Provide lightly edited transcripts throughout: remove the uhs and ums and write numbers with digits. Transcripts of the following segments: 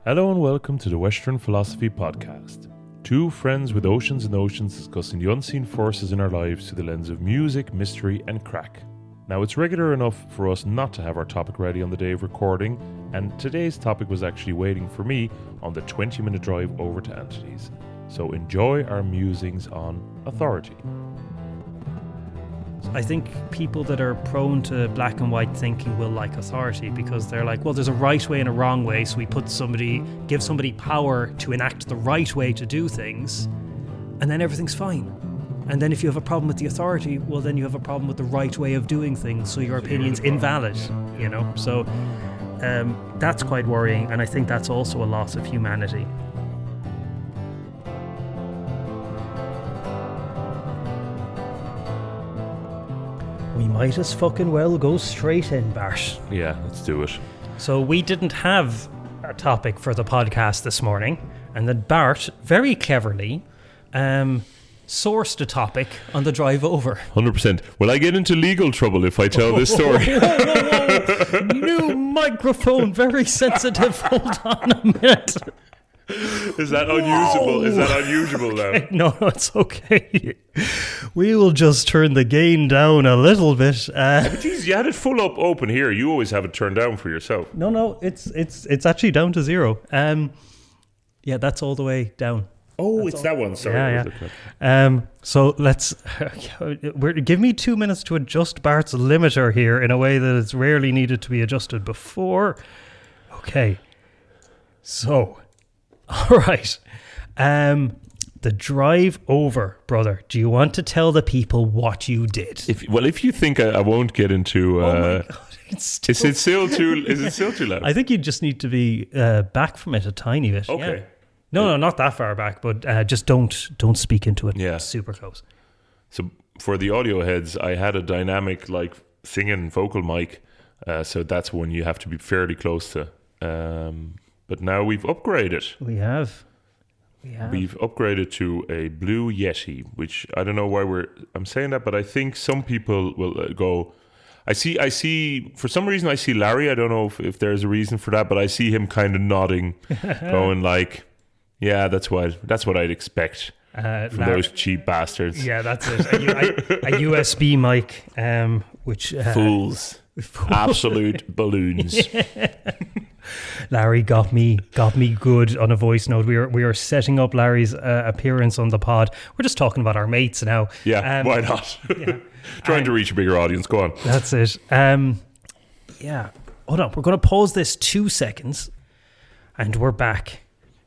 Hello and welcome to the Weshtern Philosophy Podcast. Two friends with oceans and oceans discussing the unseen forces in our lives through the lens of music, mystery and crack. Now it's regular enough for us not to have our topic ready on the day of recording, and today's topic was actually waiting for me on the 20-minute drive over to Anthony's. So enjoy our musings on authority. I think people that are prone to black and white thinking will like authority because they're like, well, there's a right way and a wrong way, so we give somebody power to enact the right way to do things, and then everything's fine. And then if you have a problem with the authority, well, then you have a problem with the right way of doing things, so your opinion's invalid, you know? So that's quite worrying, and I think that's also a loss of humanity. We might as fucking well go straight in, Bart. Yeah, let's do it. So we didn't have a topic for the podcast this morning, and then Bart very cleverly sourced a topic on the drive over. 100%. Will I get into legal trouble if I tell this story? Whoa. New microphone, very sensitive. Hold on a minute. Is that unusable? Is that unusual now? No, it's okay. We will just turn the gain down a little bit. But geez, you had it full up open here. You always have it turned down for yourself. No, it's actually down to 0. Yeah, that's all the way down. Oh, it's that one. Sorry. Yeah. So let's give me 2 minutes to adjust Bart's limiter here in a way that it's rarely needed to be adjusted before. Okay. So, all right. The drive over, brother. Do you want to tell the people what you did? If you think I won't get into, oh my God, is it still too loud? I think you just need to be back from it a tiny bit. Okay. Yeah. No, not that far back, but just don't speak into it. Yeah. Super close. So for the audio heads, I had a dynamic like singing vocal mic, so that's one you have to be fairly close to. But now we've upgraded. We have. We've upgraded to a Blue Yeti, which I don't know why I'm saying that, but I think some people will go. I see. For some reason, I see Larry. I don't know if there's a reason for that, but I see him kind of nodding, going like, "Yeah, that's what I'd expect from those cheap bastards." Yeah, that's it. A USB mic, which fools, absolute balloons. Larry got me good on a voice note. We are setting up Larry's appearance on the pod. We're just talking about our mates now. Yeah, why not? Yeah. Trying to reach a bigger audience. Go on. That's it. Yeah. Hold on. We're going to pause this 2 seconds, and we're back.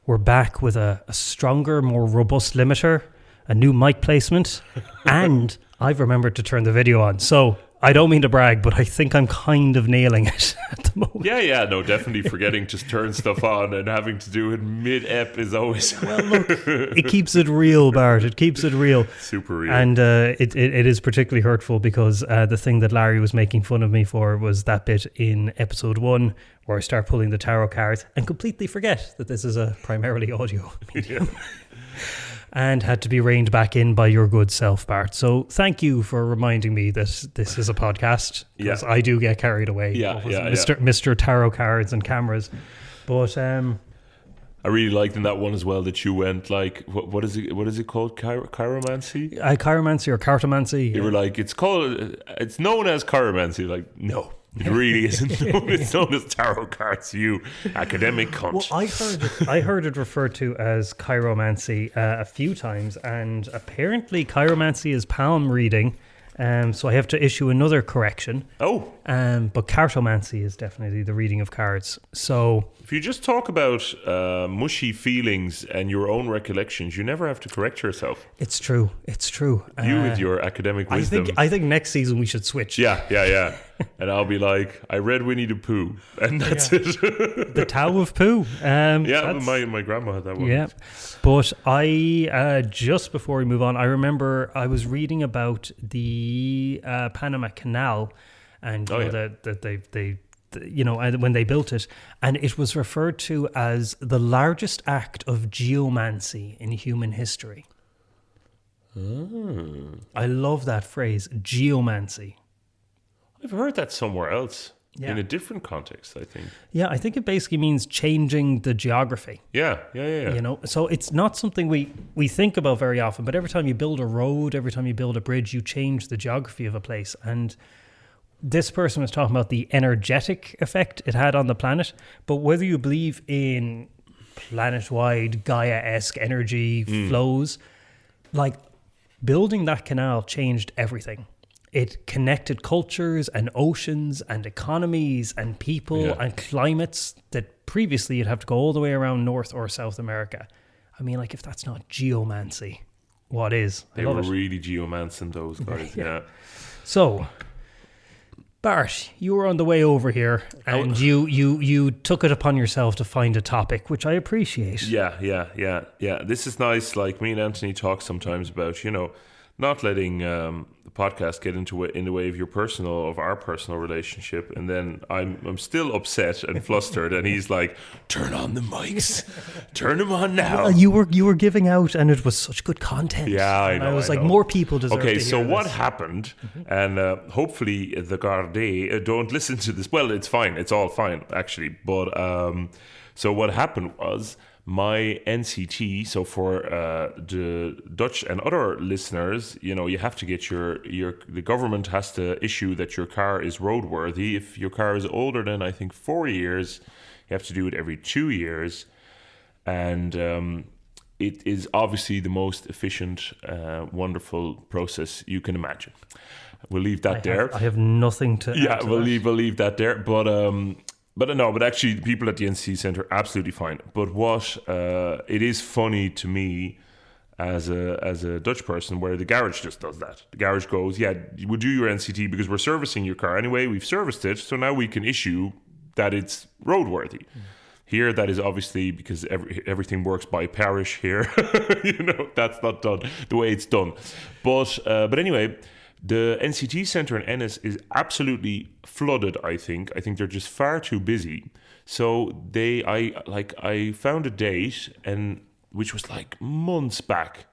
We're back with a stronger, more robust limiter, a new mic placement, and I've remembered to turn the video on. So I don't mean to brag, but I think I'm kind of nailing it at the moment. Yeah, no, definitely forgetting to turn stuff on and having to do it mid-ep is always... Well, look, it keeps it real, Bart. It keeps it real. Super real. And it is particularly hurtful because the thing that Larry was making fun of me for was that bit in episode 1 where I start pulling the tarot cards and completely forget that this is a primarily audio medium. Yeah. And had to be reined back in by your good self, Bart. So thank you for reminding me that this is a podcast. Because I do get carried away. Mr. Tarot cards and cameras. But I really liked in that one as well that you went like, what is it called? Chiromancy? Chiromancy or cartomancy. You were like, it's known as chiromancy. Like, no. It really isn't known. It's known as tarot cards, you academic cunt. Well, I heard it referred to as chiromancy a few times, and apparently chiromancy is palm reading, so I have to issue another correction. Oh. But cartomancy is definitely the reading of cards. So if you just talk about mushy feelings and your own recollections, you never have to correct yourself. It's true. You with your academic wisdom. I think next season we should switch. Yeah. And I'll be like, I read Winnie the Pooh, and that's it. The Tao of Pooh. My grandma had that one. Yeah, but I just before we move on, I remember I was reading about the Panama Canal, and that they when they built it, and it was referred to as the largest act of geomancy in human history. I love that phrase, geomancy. I've heard that somewhere else. in a different context, I think. Yeah, I think it basically means changing the geography. Yeah. You know, so it's not something we think about very often, but every time you build a road, every time you build a bridge, you change the geography of a place. And this person was talking about the energetic effect it had on the planet, but whether you believe in planet-wide Gaia-esque energy flows, like building that canal changed everything. It connected cultures and oceans and economies and people and climates that previously you'd have to go all the way around North or South America. I mean, like, if that's not geomancy, what is? They were really geomancing, those guys. Yeah. So, Bart, you were on the way over here and you took it upon yourself to find a topic, which I appreciate. Yeah. This is nice. Like, me and Anthony talk sometimes about, you know, not letting the podcast get in the way of our personal relationship. And then I'm still upset and flustered, and he's like, "Turn on the mics, turn them on now." Well, you were giving out, and it was such good content. Yeah, I know. I was like, more people deserve to hear so this. what happened? And hopefully the Gardaí don't listen to this. Well, it's fine. It's all fine, actually. But so what happened was, my NCT, so for the Dutch and other listeners, you know, you have to get the government has to issue that your car is roadworthy. If your car is older than, I think, 4 years, you have to do it every 2 years. And it is obviously the most efficient, wonderful process you can imagine. We'll leave that there. I have nothing to add to we'll leave that there. But actually, the people at the NC Centre are absolutely fine. But what it is funny to me as a Dutch person, where the garage just does that. The garage goes, "Yeah, we'll do your NCT because we're servicing your car anyway. We've serviced it, so now we can issue that it's roadworthy." Here, that is obviously because everything works by parish here. You know, that's not done the way it's done. But anyway, the NCT Centre in Ennis is absolutely flooded, I think. I think they're just far too busy. So I found a date, and which was like months back.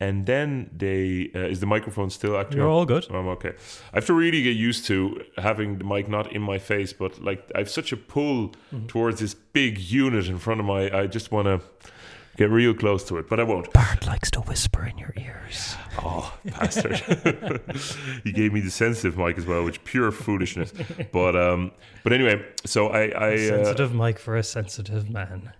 And then is the microphone still acting? You're all good. I'm okay. I have to really get used to having the mic not in my face, but like I have such a pull towards this big unit in front of I just want to get real close to it, but I won't. Bart likes to whisper in your ears. Oh, bastard. He gave me the sensitive mic as well, which pure foolishness. But anyway, so I sensitive mic for a sensitive man.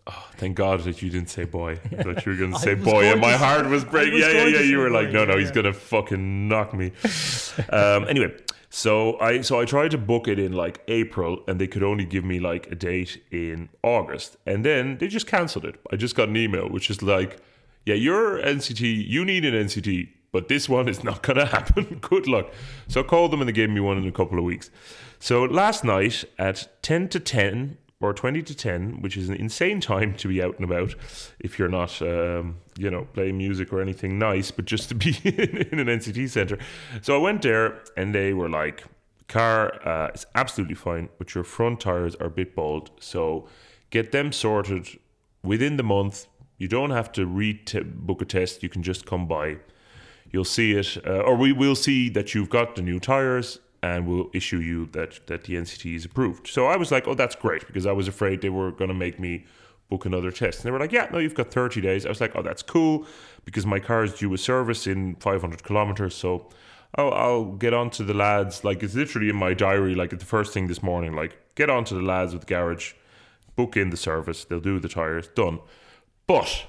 Oh, thank God that you didn't say boy. I thought you were going to say boy, and my heart was breaking. Yeah. You were like, no, he's going to fucking knock me. Anyway, so I tried to book it in like April, and they could only give me like a date in August, and then they just cancelled it. I just got an email which is like, yeah, your NCT, you need an NCT, but this one is not going to happen. Good luck. So I called them, and they gave me one in a couple of weeks. So last night at 10 to 10 or 20 to 10, which is an insane time to be out and about if you're not, playing music or anything nice, but just to be in an NCT centre. So I went there, and they were like, car is absolutely fine, but your front tyres are a bit bald, so get them sorted within the month. You don't have to book a test. You can just come by. You'll see it, or we will see that you've got the new tyres, and we'll issue you that the NCT is approved. So I was like, oh, that's great, because I was afraid they were going to make me book another test. And they were like, yeah, no, you've got 30 days. I was like, oh, that's cool, because my car is due a service in 500 kilometers. So I'll get on to the lads. Like, it's literally in my diary, like the first thing this morning, like, get on to the lads with the garage, book in the service, they'll do the tyres, done. But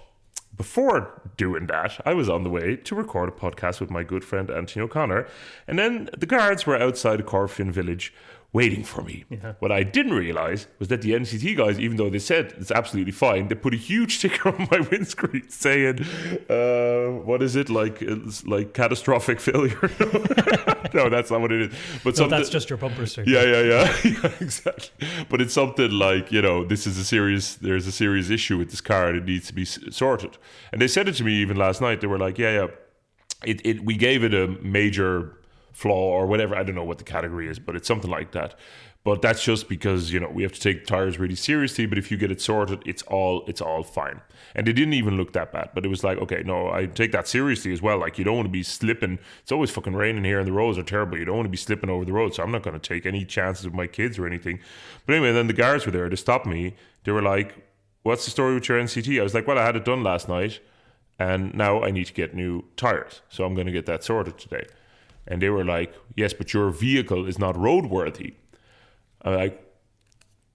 before doing that, I was on the way to record a podcast with my good friend Anthony O'Connor, and then the guards were outside of Corfin village waiting for me. Yeah. What I didn't realise was that the NCT guys, even though they said it's absolutely fine, they put a huge sticker on my windscreen saying, what is it, it's like catastrophic failure? No, that's not what it is. But no, that's just your bumper sticker. Yeah, exactly. But it's something like, there's a serious issue with this car and it needs to be sorted. And they said it to me even last night. They were like, we gave it a major flaw or whatever. I don't know what the category is, but it's something like that. But that's just because, we have to take tires really seriously. But if you get it sorted, it's all fine. And they didn't even look that bad. But it was like, okay, no, I take that seriously as well. Like, you don't want to be slipping. It's always fucking raining here and the roads are terrible. You don't want to be slipping over the road. So I'm not going to take any chances with my kids or anything. But anyway, then the guards were there to stop me. They were like, what's the story with your NCT? I was like, well, I had it done last night. And now I need to get new tires. So I'm going to get that sorted today. And they were like, yes, but your vehicle is not roadworthy. I'm like,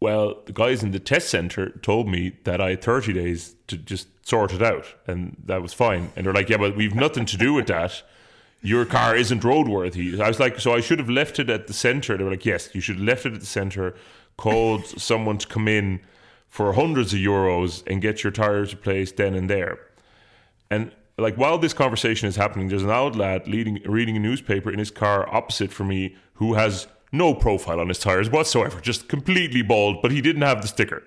well, the guys in the test center told me that I had 30 days to just sort it out, and that was fine. And they're like, yeah, but we've nothing to do with that. Your car isn't roadworthy. I was like, so I should have left it at the center. They were like, yes, you should have left it at the center, called someone to come in for hundreds of euros and get your tires replaced then and there. And like, while this conversation is happening, there's an old lad reading a newspaper in his car opposite from me who has no profile on his tires whatsoever, just completely bald, but he didn't have the sticker,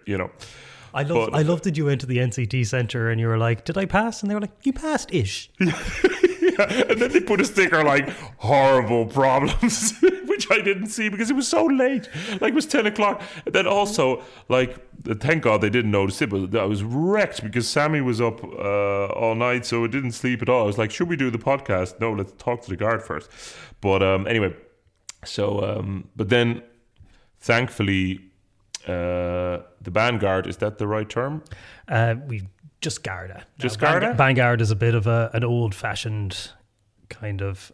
I love that you went to the NCT centre and you were like, did I pass? And they were like, you passed ish. Yeah. And then they put a sticker like horrible problems, which I didn't see because it was so late. Like, it was 10 o'clock. And then also, like, thank God they didn't notice it, but I was wrecked because Sammy was up all night, so it didn't sleep at all. I was like, should we do the podcast? No, let's talk to the guard first. But anyway, so, but then thankfully, the Vanguard, is that the right term? We just Garda. Just Garda? Vanguard is a bit of an old-fashioned kind of,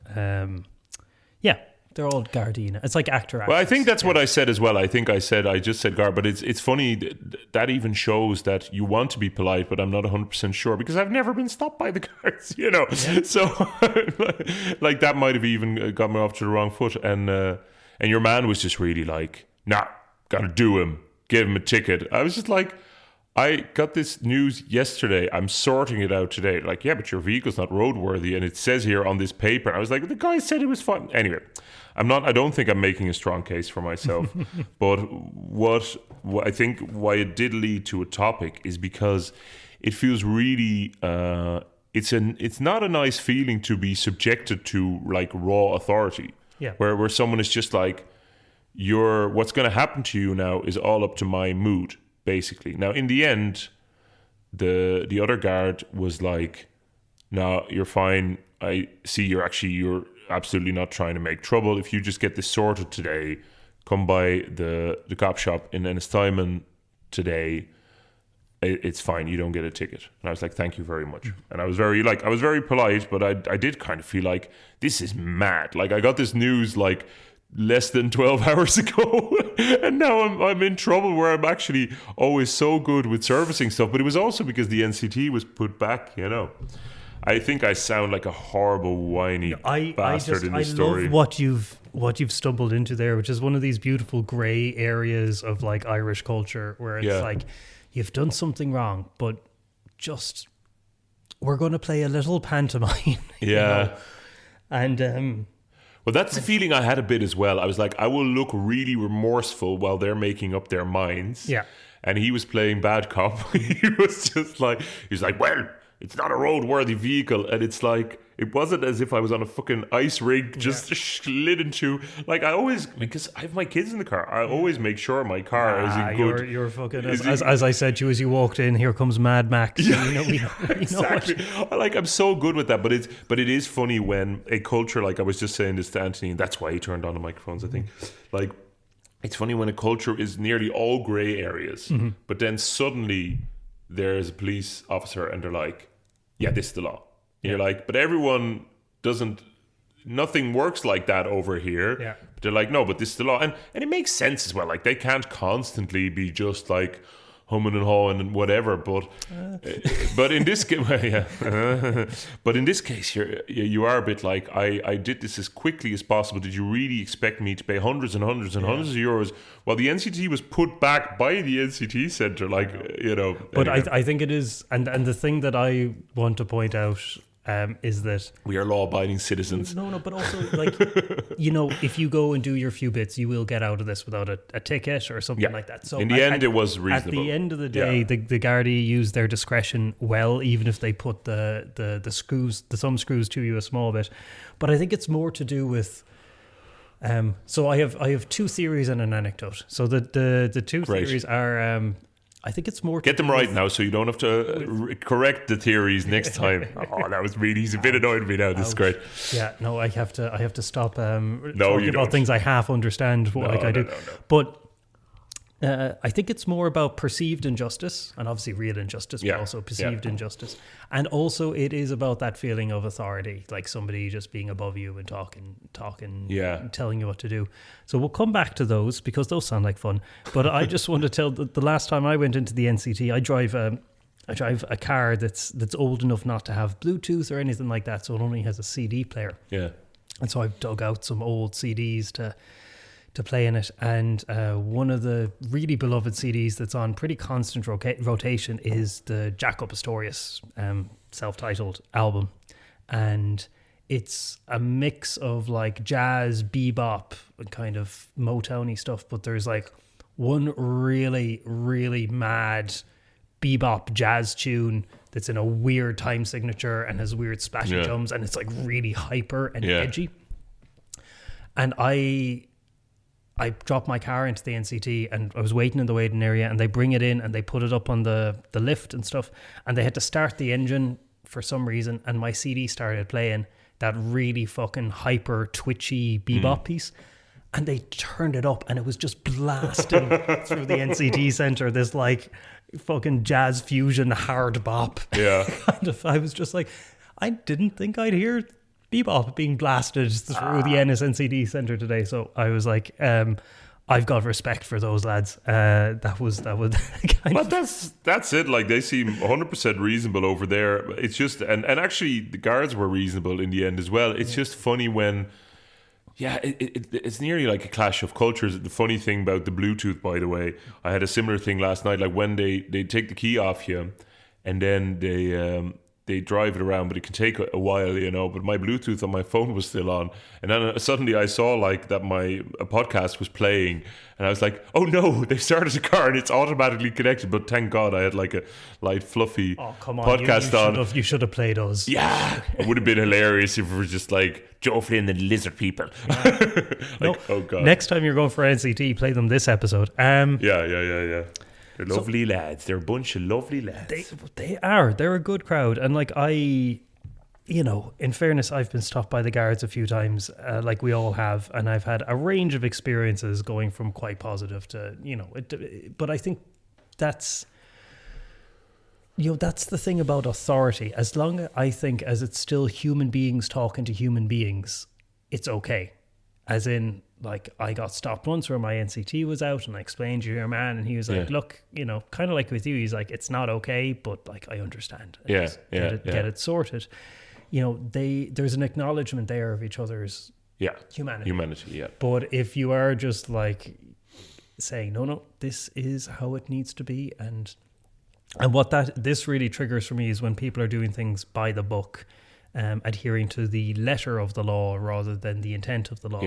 they're all Gardina. It's like actor. Well, I think that's what I said as well. I just said Guard, but it's funny that even shows that you want to be polite, but I'm not 100% sure because I've never been stopped by the guards, Yeah. So, like, that might have even got me off to the wrong foot. And your man was just really like, nah, gotta do him, give him a ticket. I was just like, I got this news yesterday. I'm sorting it out today. Like, yeah, but your vehicle's not roadworthy, and it says here on this paper. I was like, the guy said it was fine. Anyway, I don't think I'm making a strong case for myself. But what I think why it did lead to a topic is because it feels really. It's not a nice feeling to be subjected to like raw authority. Yeah. Where someone is just like, what's going to happen to you now is all up to my mood. Basically. Now, in the end, the other guard was like, no, you're fine. I see you're absolutely not trying to make trouble. If you just get this sorted today, come by the cop shop in Ennistimon today, it's fine. You don't get a ticket. And I was like, thank you very much. And I was very polite, but I did kind of feel like this is mad. Like, I got this news like less than 12 hours ago and now I'm in trouble where I'm actually always so good with servicing stuff. But it was also because the NCT was put back, I think I sound like a horrible whiny bastard in this story. I love what you've stumbled into there, which is one of these beautiful grey areas of like Irish culture where it's like you've done something wrong, but just we're going to play a little pantomime. And well, that's the feeling I had a bit as well. I was like, I will look really remorseful while they're making up their minds. Yeah. And he was playing bad cop. He was like, well, it's not a roadworthy vehicle. And it's like, it wasn't as if I was on a fucking ice rink just slid into, like, because I have my kids in the car, I always make sure my car is in good. You're fucking, as I said to you as you walked in, here comes Mad Max. Yeah, exactly. I'm so good with that, but it is funny when a culture, like I was just saying this to Anthony, and that's why he turned on the microphones, I think. Like, it's funny when a culture is nearly all grey areas, but then suddenly there's a police officer and they're like, yeah, this is the law. And you're like, but everyone nothing works like that over here. Yeah. But they're like, no, but this is the law. And it makes sense as well. Like, they can't constantly be just like humming and hawing and whatever. But in this case, but in this case, you are a bit like, I did this as quickly as possible. Did you really expect me to pay hundreds and hundreds and hundreds of euros while the NCT was put back by the NCT centre? Like, But anyway. I think it is, and the thing that I want to point out is that we are law-abiding citizens. No, but also, like, if you go and do your few bits, you will get out of this without a ticket or something like that. So in the end, it was reasonable. At the end of the day, the Gardaí used their discretion well, even if they put the screws, the thumb screws to you a small bit. But I think it's more to do with So I have two theories and an anecdote. So the two Great. theories are, I think it's more... Get them right now so you don't have to correct the theories next time. Oh, that was really... He's a bit annoyed with me now. This is great. Yeah, no, I have to stop talking you about don't. things I half understand I do. No. But I think it's more about perceived injustice, and obviously real injustice, but also perceived injustice. And also it is about that feeling of authority, like somebody just being above you and talking, telling you what to do. So we'll come back to those because those sound like fun. But I just want to tell the last time I went into the NCT, I drive a car that's old enough not to have Bluetooth or anything like that, so it only has a CD player. Yeah. And so I've dug out some old CDs to play in it, and one of the really beloved CDs that's on pretty constant rotation is the Jaco Pastorius self-titled album, and it's a mix of like jazz, bebop, and kind of Motowny stuff, but there's like one really, really mad bebop jazz tune that's in a weird time signature and has weird splashy drums, and it's like really hyper and edgy. And I dropped my car into the NCT and I was waiting in the waiting area, and they bring it in and they put it up on the lift and stuff, and they had to start the engine for some reason, and my CD started playing that really fucking hyper twitchy bebop piece, and they turned it up and it was just blasting through the NCT center, this like fucking jazz fusion hard bop. Yeah. Kind of, I was just like, I didn't think I'd hear bebop being blasted through the NSNCD center today. So I was like, I've got respect for those lads. That was kind of... that's it. Like, they seem 100% reasonable over there. It's just, and actually the guards were reasonable in the end as well. It's just funny when, it's nearly like a clash of cultures. The funny thing about the Bluetooth, by the way, I had a similar thing last night. Like when they take the key off you, and then they drive it around, but it can take a while, but my Bluetooth on my phone was still on, and then suddenly I saw like that a podcast was playing, and I was like, oh no, they've started the car and it's automatically connected, but thank God I had like a light fluffy podcast on. You should have played us. Yeah, it would have been hilarious if it was just like Joe Flynn and the Lizard People. Oh God. Next time you're going for NCT, play them this episode. Yeah. They're lovely lads. They're a bunch of lovely lads. They are. They're a good crowd. And like in fairness, I've been stopped by the guards a few times, like we all have. And I've had a range of experiences going from quite positive to, but I think that's the thing about authority. As long, I think, as it's still human beings talking to human beings, it's okay. As in, like, I got stopped once where my NCT was out and I explained to your man, and he was like, look, kind of like with you, he's like, it's not okay, but like, I understand. Get it sorted. There's an acknowledgement there of each other's humanity. But if you are just like saying, no, this is how it needs to be, and what this really triggers for me is when people are doing things by the book, adhering to the letter of the law rather than the intent of the law.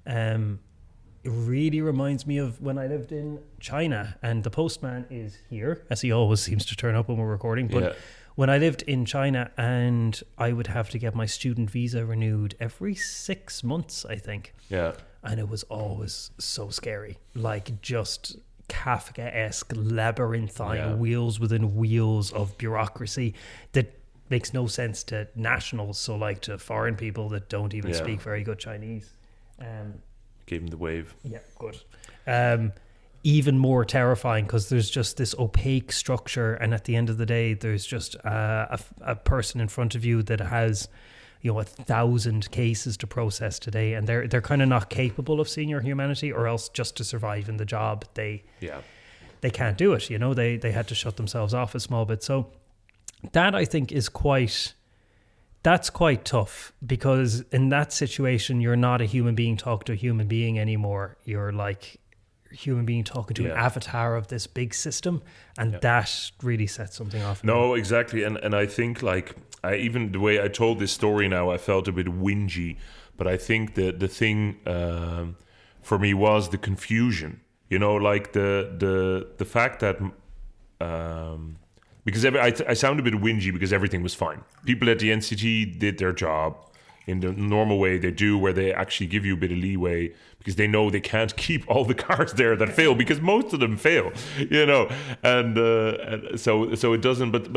It really reminds me of when I lived in China, and the postman is here, as he always seems to turn up when we're recording. But when I lived in China, and I would have to get my student visa renewed every 6 months, I think. Yeah. And it was always so scary, like just Kafka-esque, labyrinthine wheels within wheels of bureaucracy that makes no sense to nationals, so like to foreign people that don't even speak very good Chinese. Gave him the wave. Yeah, good. Even more terrifying because there's just this opaque structure, and at the end of the day, there's just a person in front of you that has, 1,000 cases to process today, and they're kind of not capable of seeing your humanity, or else just to survive in the job, they can't do it. They had to shut themselves off a small bit. So that, I think, is quite tough, because in that situation, you're not a human being talking to a human being anymore. You're like a human being talking to an avatar of this big system, and that really sets something off. No, exactly. And I think, like, even the way I told this story now, I felt a bit whingy, but I think the thing for me was the confusion. Like the fact that because I sound a bit whingy because everything was fine. People at the NCT did their job. in the normal way they do, where they actually give you a bit of leeway because they know they can't keep all the cars there that fail, because most of them fail, and so it doesn't. But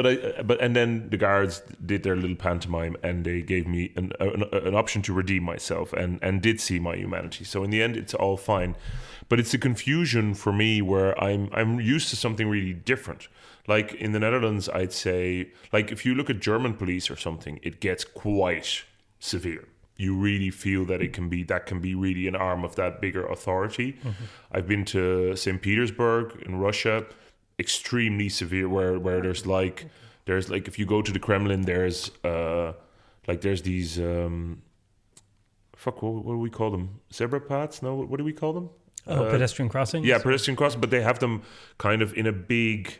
then the guards did their little pantomime, and they gave me an option to redeem myself, and did see my humanity. So in the end, it's all fine. But it's a confusion for me where I'm used to something really different. Like in the Netherlands, I'd say, like if you look at German police or something, it gets quite severe. You really feel that can be really an arm of that bigger authority. Mm-hmm. I've been to St. Petersburg in Russia, extremely severe, where there's like if you go to the Kremlin, there's these what do we call them? Zebra paths? No, what do we call them? Pedestrian crossings? Yeah, pedestrian crossings, but they have them kind of in a big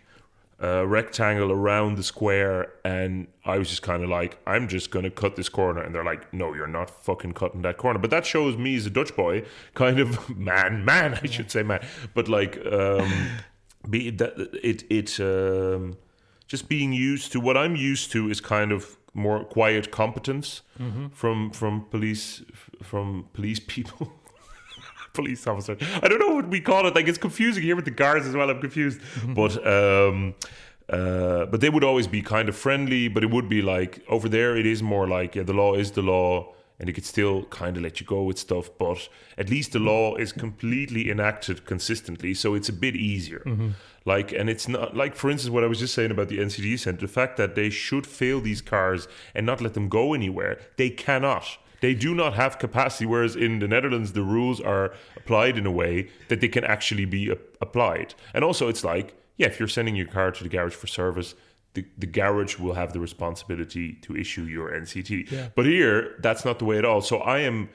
rectangle around the square, and I was just kind of like, I'm just going to cut this corner, and they're like, no, you're not fucking cutting that corner. But that shows me as a Dutch boy, kind of man, I should say man, but like just being used to what I'm used to is kind of more quiet competence from police people. Police officer. I don't know what we call it. Like, it's confusing here with the guards as well. I'm confused. But they would always be kind of friendly. But it would be like, over there, it is more like, the law is the law, and it could still kind of let you go with stuff. But at least the law is completely enacted consistently, so it's a bit easier. Like, and it's not like, for instance, what I was just saying about the NCD Centre, the fact that they should fail these cars and not let them go anywhere. They cannot. They do not have capacity, whereas in the Netherlands, the rules are applied in a way that they can actually be applied. And also, it's like, if you're sending your car to the garage for service, the garage will have the responsibility to issue your NCT. Yeah. But here, that's not the way at all. So I am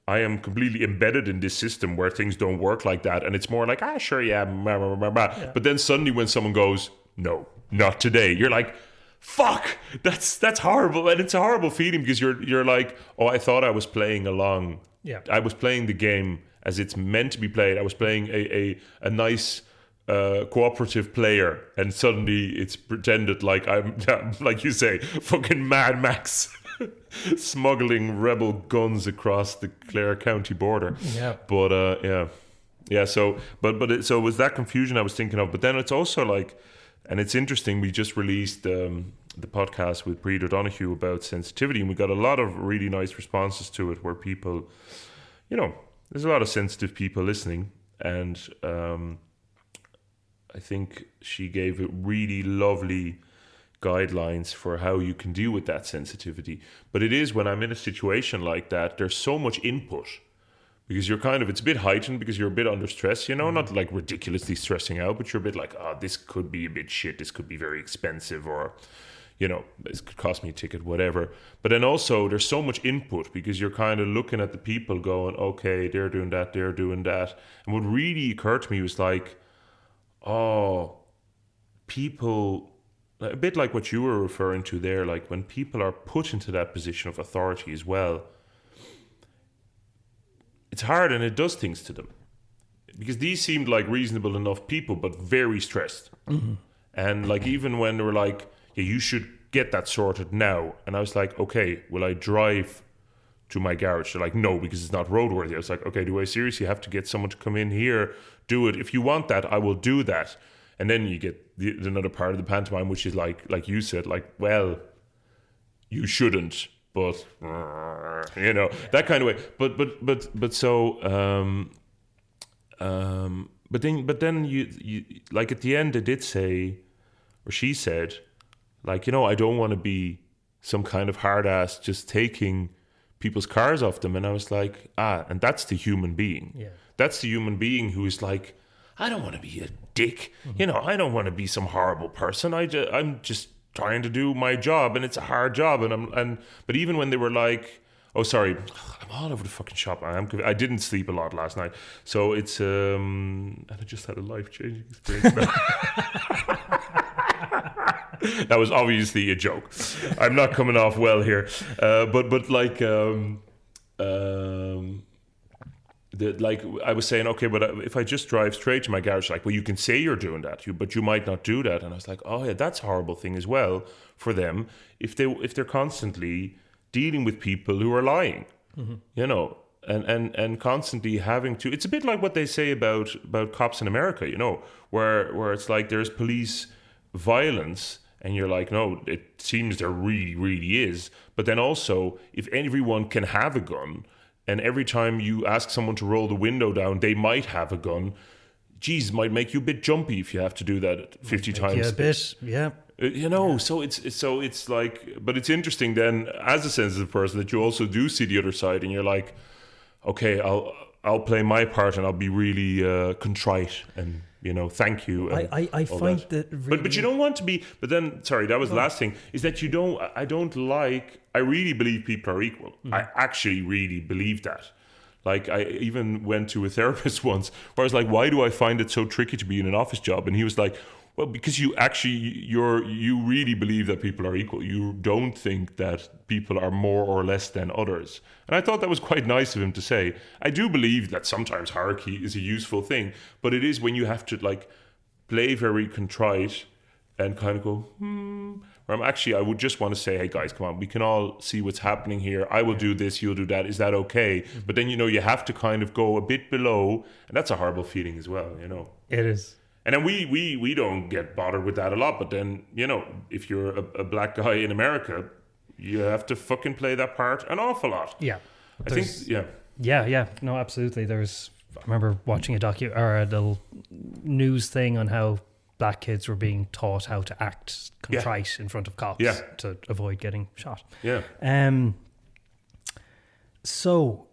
completely embedded in this system where things don't work like that. And it's more like, sure, yeah. Blah, blah, blah, blah. Yeah. But then suddenly when someone goes, no, not today, you're like, fuck, that's horrible. And it's a horrible feeling because you're like, oh, I thought I was playing along. Yeah. I was playing the game as it's meant to be played. I was playing a nice cooperative player, and suddenly it's pretended like I'm, like you say, fucking Mad Max smuggling rebel guns across the Clare County border. Yeah. But so it was that confusion I was thinking of. But then it's also like, and it's interesting, we just released the podcast with Breed O'Donoghue about sensitivity, and we got a lot of really nice responses to it where people, there's a lot of sensitive people listening, and I think she gave it really lovely guidelines for how you can deal with that sensitivity. But it is, when I'm in a situation like that, there's so much input. Because you're it's a bit heightened because you're a bit under stress, not like ridiculously stressing out, but you're a bit like, this could be a bit shit, this could be very expensive, or, this could cost me a ticket, whatever. But then also there's so much input because you're kind of looking at the people going, okay, they're doing that. And what really occurred to me was like, people, a bit like what you were referring to there, like when people are put into that position of authority as well, it's hard and it does things to them. Because these seemed like reasonable enough people, but very stressed. Mm-hmm. And like, even when they were like, you should get that sorted now. And I was like, okay, will I drive to my garage? They're like, no, because it's not roadworthy. I was like, okay, do I seriously have to get someone to come in here, do it? If you want that, I will do that. And then you get another part of the pantomime, which is like you said, like, well, you shouldn't. But that kind of way. But then you like at the end they did say, or she said, like, I don't want to be some kind of hard ass just taking people's cars off them. And I was like, and that's the human being. Yeah. That's the human being who is like, I don't want to be a dick. Mm-hmm. I don't want to be some horrible person. I'm just trying to do my job, and it's a hard job, but even when they were like, oh, sorry, I'm all over the fucking shop. I didn't sleep a lot last night, so it's and I just had a life-changing experience. That was obviously a joke. I'm not coming off well here, but like like I was saying, okay, but if I just drive straight to my garage, like, well, you can say you're doing that, but you might not do that. And I was like, oh yeah, that's a horrible thing as well for them if they're constantly dealing with people who are lying, you know, and constantly having to. It's a bit like what they say about cops in America, you know, where it's like there's police violence, and you're like, no, it seems there really, really is. But then also, if everyone can have a gun, and every time you ask someone to roll the window down, they might have a gun. Geez, might make you a bit jumpy if you have to do that 50 times. Yeah, a bit, yeah. You know, so it's like, but it's interesting then, as a sensitive person, that you also do see the other side, and you're like, okay, I'll play my part, and I'll be really contrite, and you know, thank you. I find that really, but you don't want to be. But then, sorry, that was the last thing, is that you don't. I really believe people are equal. I actually really believe that. Like, I even went to a therapist once where I was like, why do I find it so tricky to be in an office job? And he was like, well, because you really believe that people are equal. You don't think that people are more or less than others. And I thought that was quite nice of him to say. I do believe that sometimes hierarchy is a useful thing, but it is when you have to like play very contrite and kind of go, Where I would just want to say, hey guys, come on, we can all see what's happening here. I will do this, you'll do that. Is that okay? But then, you know, you have to kind of go a bit below, and that's a horrible feeling as well, you know. It is. And then we don't get bothered with that a lot. But then, you know, if you're a black guy in America, you have to fucking play that part an awful lot. Yeah. I think, yeah. Yeah. No, absolutely. I remember watching a little news thing on how black kids were being taught how to act contrite in front of cops to avoid getting shot. Yeah. So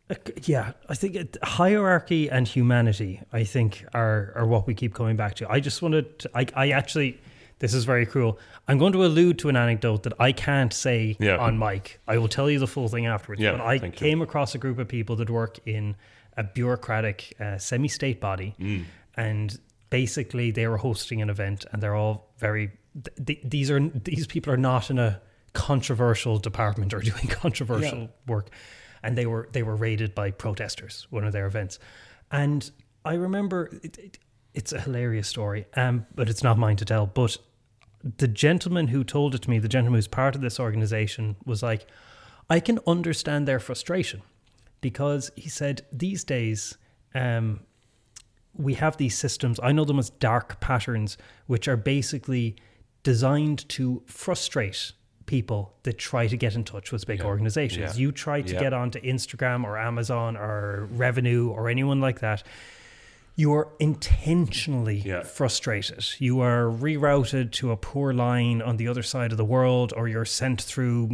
I think hierarchy and humanity, I think, are what we keep coming back to. I just wanted to, I actually, this is very cruel. I'm going to allude to an anecdote that I can't say on mic. I will tell you the full thing afterwards. Yeah, but I came across a group of people that work in a bureaucratic semi-state body, and basically they were hosting an event, and they're all very. These people are not in a controversial department or doing controversial work. And they were raided by protesters, one of their events. And I remember, it's a hilarious story, but it's not mine to tell. But the gentleman who told it to me, the gentleman who's part of this organization, was like, I can understand their frustration. Because he said, these days, we have these systems, I know them as dark patterns, which are basically designed to frustrate people that try to get in touch with big organizations. You try to get onto Instagram or Amazon or Revenue or anyone like that, you are intentionally frustrated. You are rerouted to a poor line on the other side of the world, or you're sent through,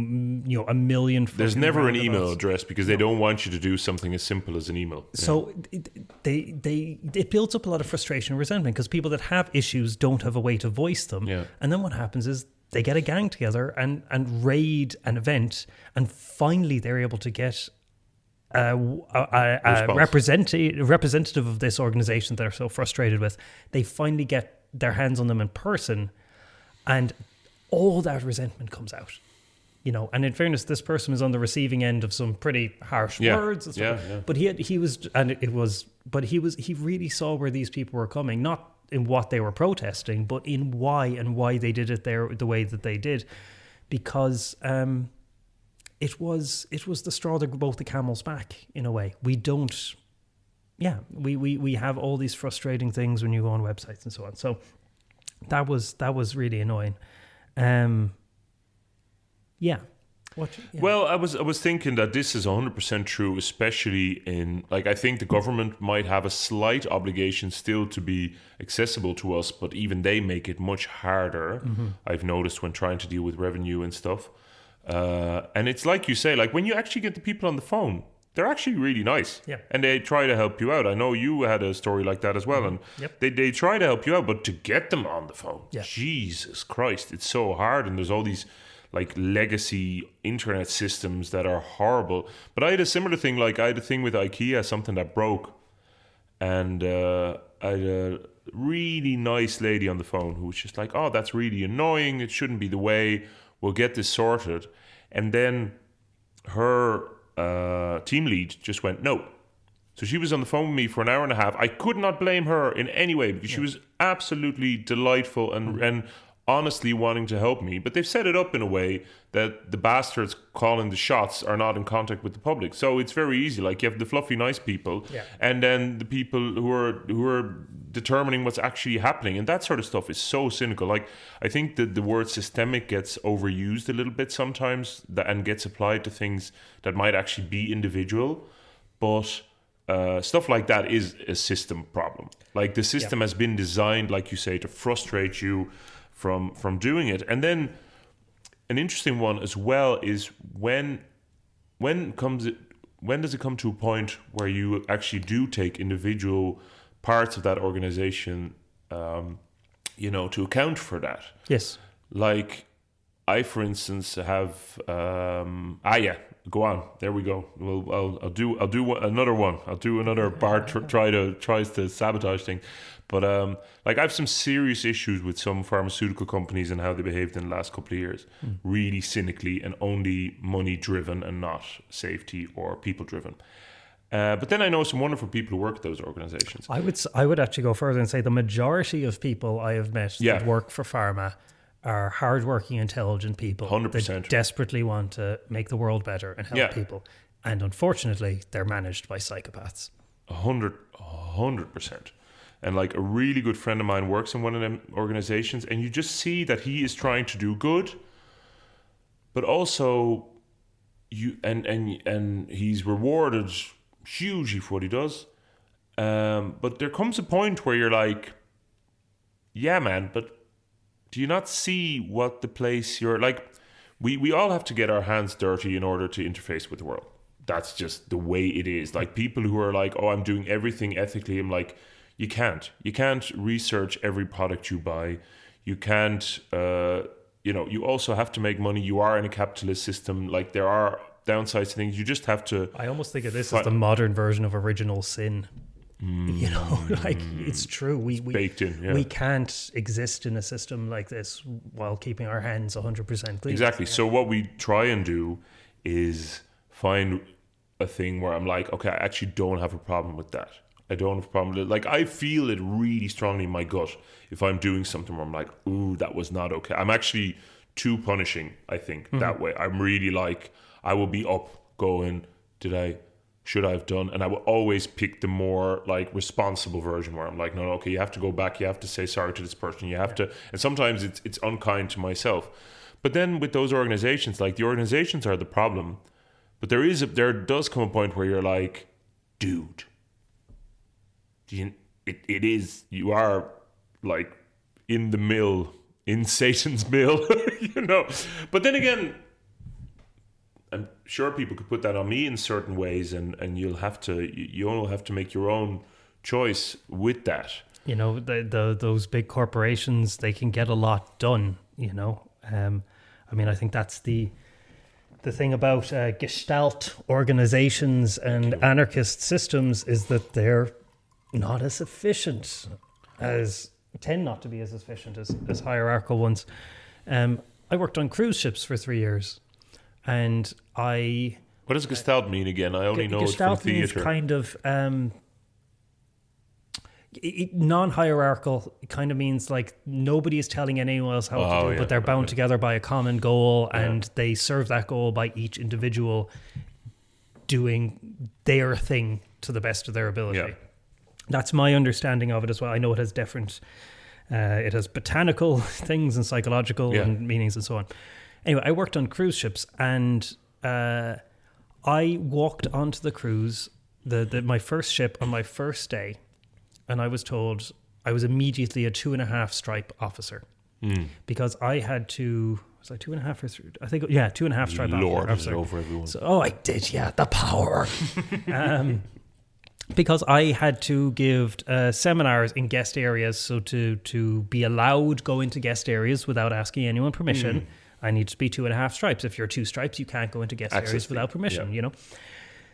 you know, a million. There's never an email address because they don't want you to do something as simple as an email. So it builds up a lot of frustration and resentment because people that have issues don't have a way to voice them. And then what happens is they get a gang together and raid an event, and finally they're able to get a representative of this organization that they're so frustrated with. They finally get their hands on them in person, and all that resentment comes out. You know, and in fairness, this person was on the receiving end of some pretty harsh words and stuff. But he really saw where these people were coming, not in what they were protesting, but in why they did it the way that they did, because it was the straw that broke the camel's back in a way. We have all these frustrating things when you go on websites and so on. So that was really annoying. Well, I was thinking that this is 100% true, especially in, like, I think the government might have a slight obligation still to be accessible to us, but even they make it much harder. I've noticed when trying to deal with revenue and stuff. And it's like you say, like when you actually get the people on the phone, they're actually really nice. And they try to help you out. I know you had a story like that as well. And they try to help you out, but to get them on the phone, Jesus Christ, it's so hard. And there's all these like legacy internet systems that are horrible. But I had a similar thing. Like I had a thing with IKEA, something that broke. And I had a really nice lady on the phone who was just like, oh, that's really annoying. It shouldn't be the way. We'll get this sorted. And then her team lead just went, no. So she was on the phone with me for an hour and a half. I could not blame her in any way because she was absolutely delightful and honestly wanting to help me, but they've set it up in a way that the bastards calling the shots are not in contact with the public. So it's very easy. Like, you have the fluffy nice people, and then the people who are determining what's actually happening, and that sort of stuff is so cynical. Like, I think that the word systemic gets overused a little bit sometimes, and gets applied to things that might actually be individual, but stuff like that is a system problem. Like, the system has been designed, like you say, to frustrate you from doing it. And then an interesting one as well is when does it come to a point where you actually do take individual parts of that organization, to account for that? Yes. Like, I, for instance, have go on. There we go. Well, I'll do another one. I'll do another Bart tries to sabotage thing. But I have some serious issues with some pharmaceutical companies and how they behaved in the last couple of years. Really cynically and only money driven and not safety or people driven. But then I know some wonderful people who work at those organizations. I would actually go further and say the majority of people I have met that work for pharma are hardworking, intelligent people 100%. that desperately want to make the world better and help people. And unfortunately, they're managed by psychopaths. 100%. And like, a really good friend of mine works in one of them organizations, and you just see that he is trying to do good, but also and he's rewarded hugely for what he does. But there comes a point where you're like, yeah, man, but do you not see what the place you're like? We all have to get our hands dirty in order to interface with the world. That's just the way it is. Like, people who are like, oh, I'm doing everything ethically. I'm like, you can't research every product you buy. You can't, you also have to make money. You are in a capitalist system. Like, there are downsides to things. You just have to. I almost think of this as the modern version of original sin. It's true. We baked in. We can't exist in a system like this while keeping our hands 100% clean. Exactly. So what we try and do is find a thing where I'm like, okay, I actually don't have a problem with that. I don't have a problem with it. Like, I feel it really strongly in my gut if I'm doing something where I'm like, ooh, that was not okay. I'm actually too punishing, I think, that way. I'm really like, I will be up going, should I have done? And I will always pick the more like responsible version where I'm like, no, okay, you have to go back. You have to say sorry to this person. You have to, and sometimes it's unkind to myself. But then with those organizations, like, the organizations are the problem. But there does come a point where you're like, dude, you are like in the mill, in Satan's mill, But then again, I'm sure people could put that on me in certain ways, and you'll have to make your own choice with that. Those big corporations, they can get a lot done. I think that's the thing about Gestalt organizations and anarchist systems, is that they're not as efficient tend not to be as efficient as hierarchical ones. I worked on cruise ships for 3 years, and what does Gestalt mean again? I only know it from theatre. Means kind of non-hierarchical. It kind of means like nobody is telling anyone else how to do it, but they're bound together by a common goal, and they serve that goal by each individual doing their thing to the best of their ability. Yeah. That's my understanding of it as well. I know it has different, it has botanical things and psychological and meanings and so on. Anyway, I worked on cruise ships, and I walked onto the cruise, my first ship on my first day, and I was told I was immediately a 2.5 stripe officer because I had to. Was I 2.5 or 3? I think 2.5 stripe officer. Over everyone. So, I did, the power. Because I had to give seminars in guest areas, so to be allowed go into guest areas without asking anyone permission, I need to be 2.5 stripes. If you're 2 stripes, you can't go into guest areas without permission,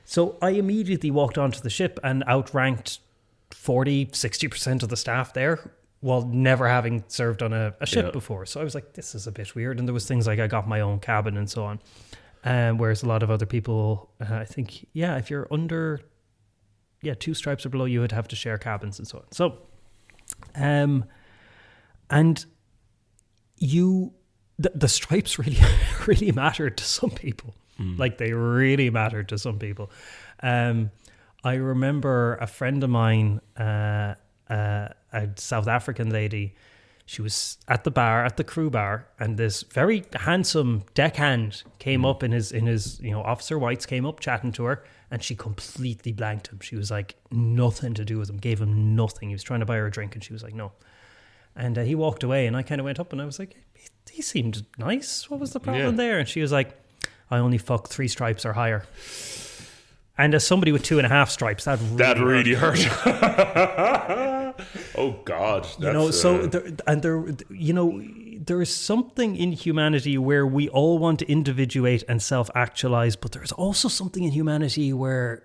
So I immediately walked onto the ship and outranked 40-60% of the staff there, while never having served on a ship before. So I was like, this is a bit weird. And there was things like I got my own cabin and so on. Whereas a lot of other people, I think, if you're under 2 stripes or below, you would have to share cabins and so on. So, and the stripes really really mattered to some people. Like they really mattered to some people. I remember a friend of mine, a South African lady. She was at the bar, at the crew bar, and this very handsome deckhand came up in his Officer Whites came up chatting to her, and she completely blanked him. She was like, nothing to do with him, gave him nothing. He was trying to buy her a drink, and she was like, no. And he walked away, and I kind of went up, and I was like, he seemed nice. What was the problem there? And she was like, I only fuck 3 stripes or higher. And as somebody with 2.5 stripes, that really hurt. Oh God! There is something in humanity where we all want to individuate and self-actualize, but there's also something in humanity where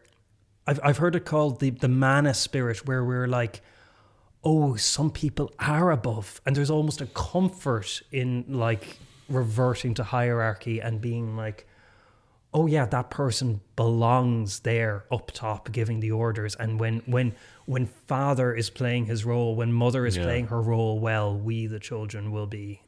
I've heard it called the mana spirit, where we're like, oh, some people are above, and there's almost a comfort in like reverting to hierarchy and being like, oh yeah, that person belongs there up top giving the orders. And when father is playing his role, when mother is playing her role well, we the children will be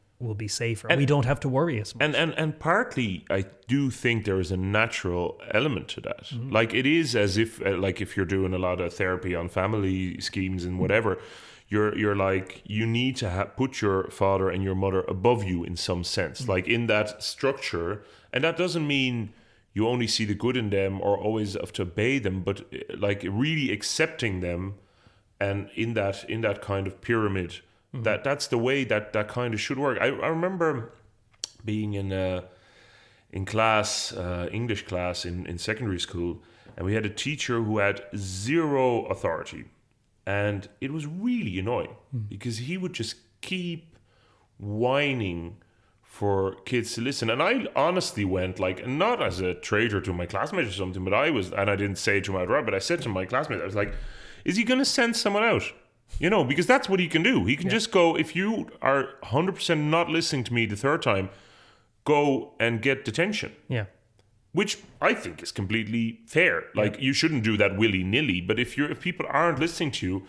safer. And we don't have to worry as much. And partly I do think there is a natural element to that. Mm-hmm. Like it is as if like if you're doing a lot of therapy on family schemes and whatever, you're like, you need to put your father and your mother above you in some sense, like in that structure. And that doesn't mean you only see the good in them or always have to obey them, but like really accepting them, and in that kind of pyramid, that's the way that kind of should work. I remember being in class, English class in secondary school, and we had a teacher who had zero authority, and it was really annoying because he would just keep whining for kids to listen. And I honestly went, like, not as a traitor to my classmates or something, but I didn't say it to my outright, but I said to my classmates, I was like, is he going to send someone out? You know, because that's what he can do. He can just go, if you are 100% not listening to me the third time, go and get detention. Yeah. Which I think is completely fair. Like, you shouldn't do that willy-nilly, but if people aren't listening to you,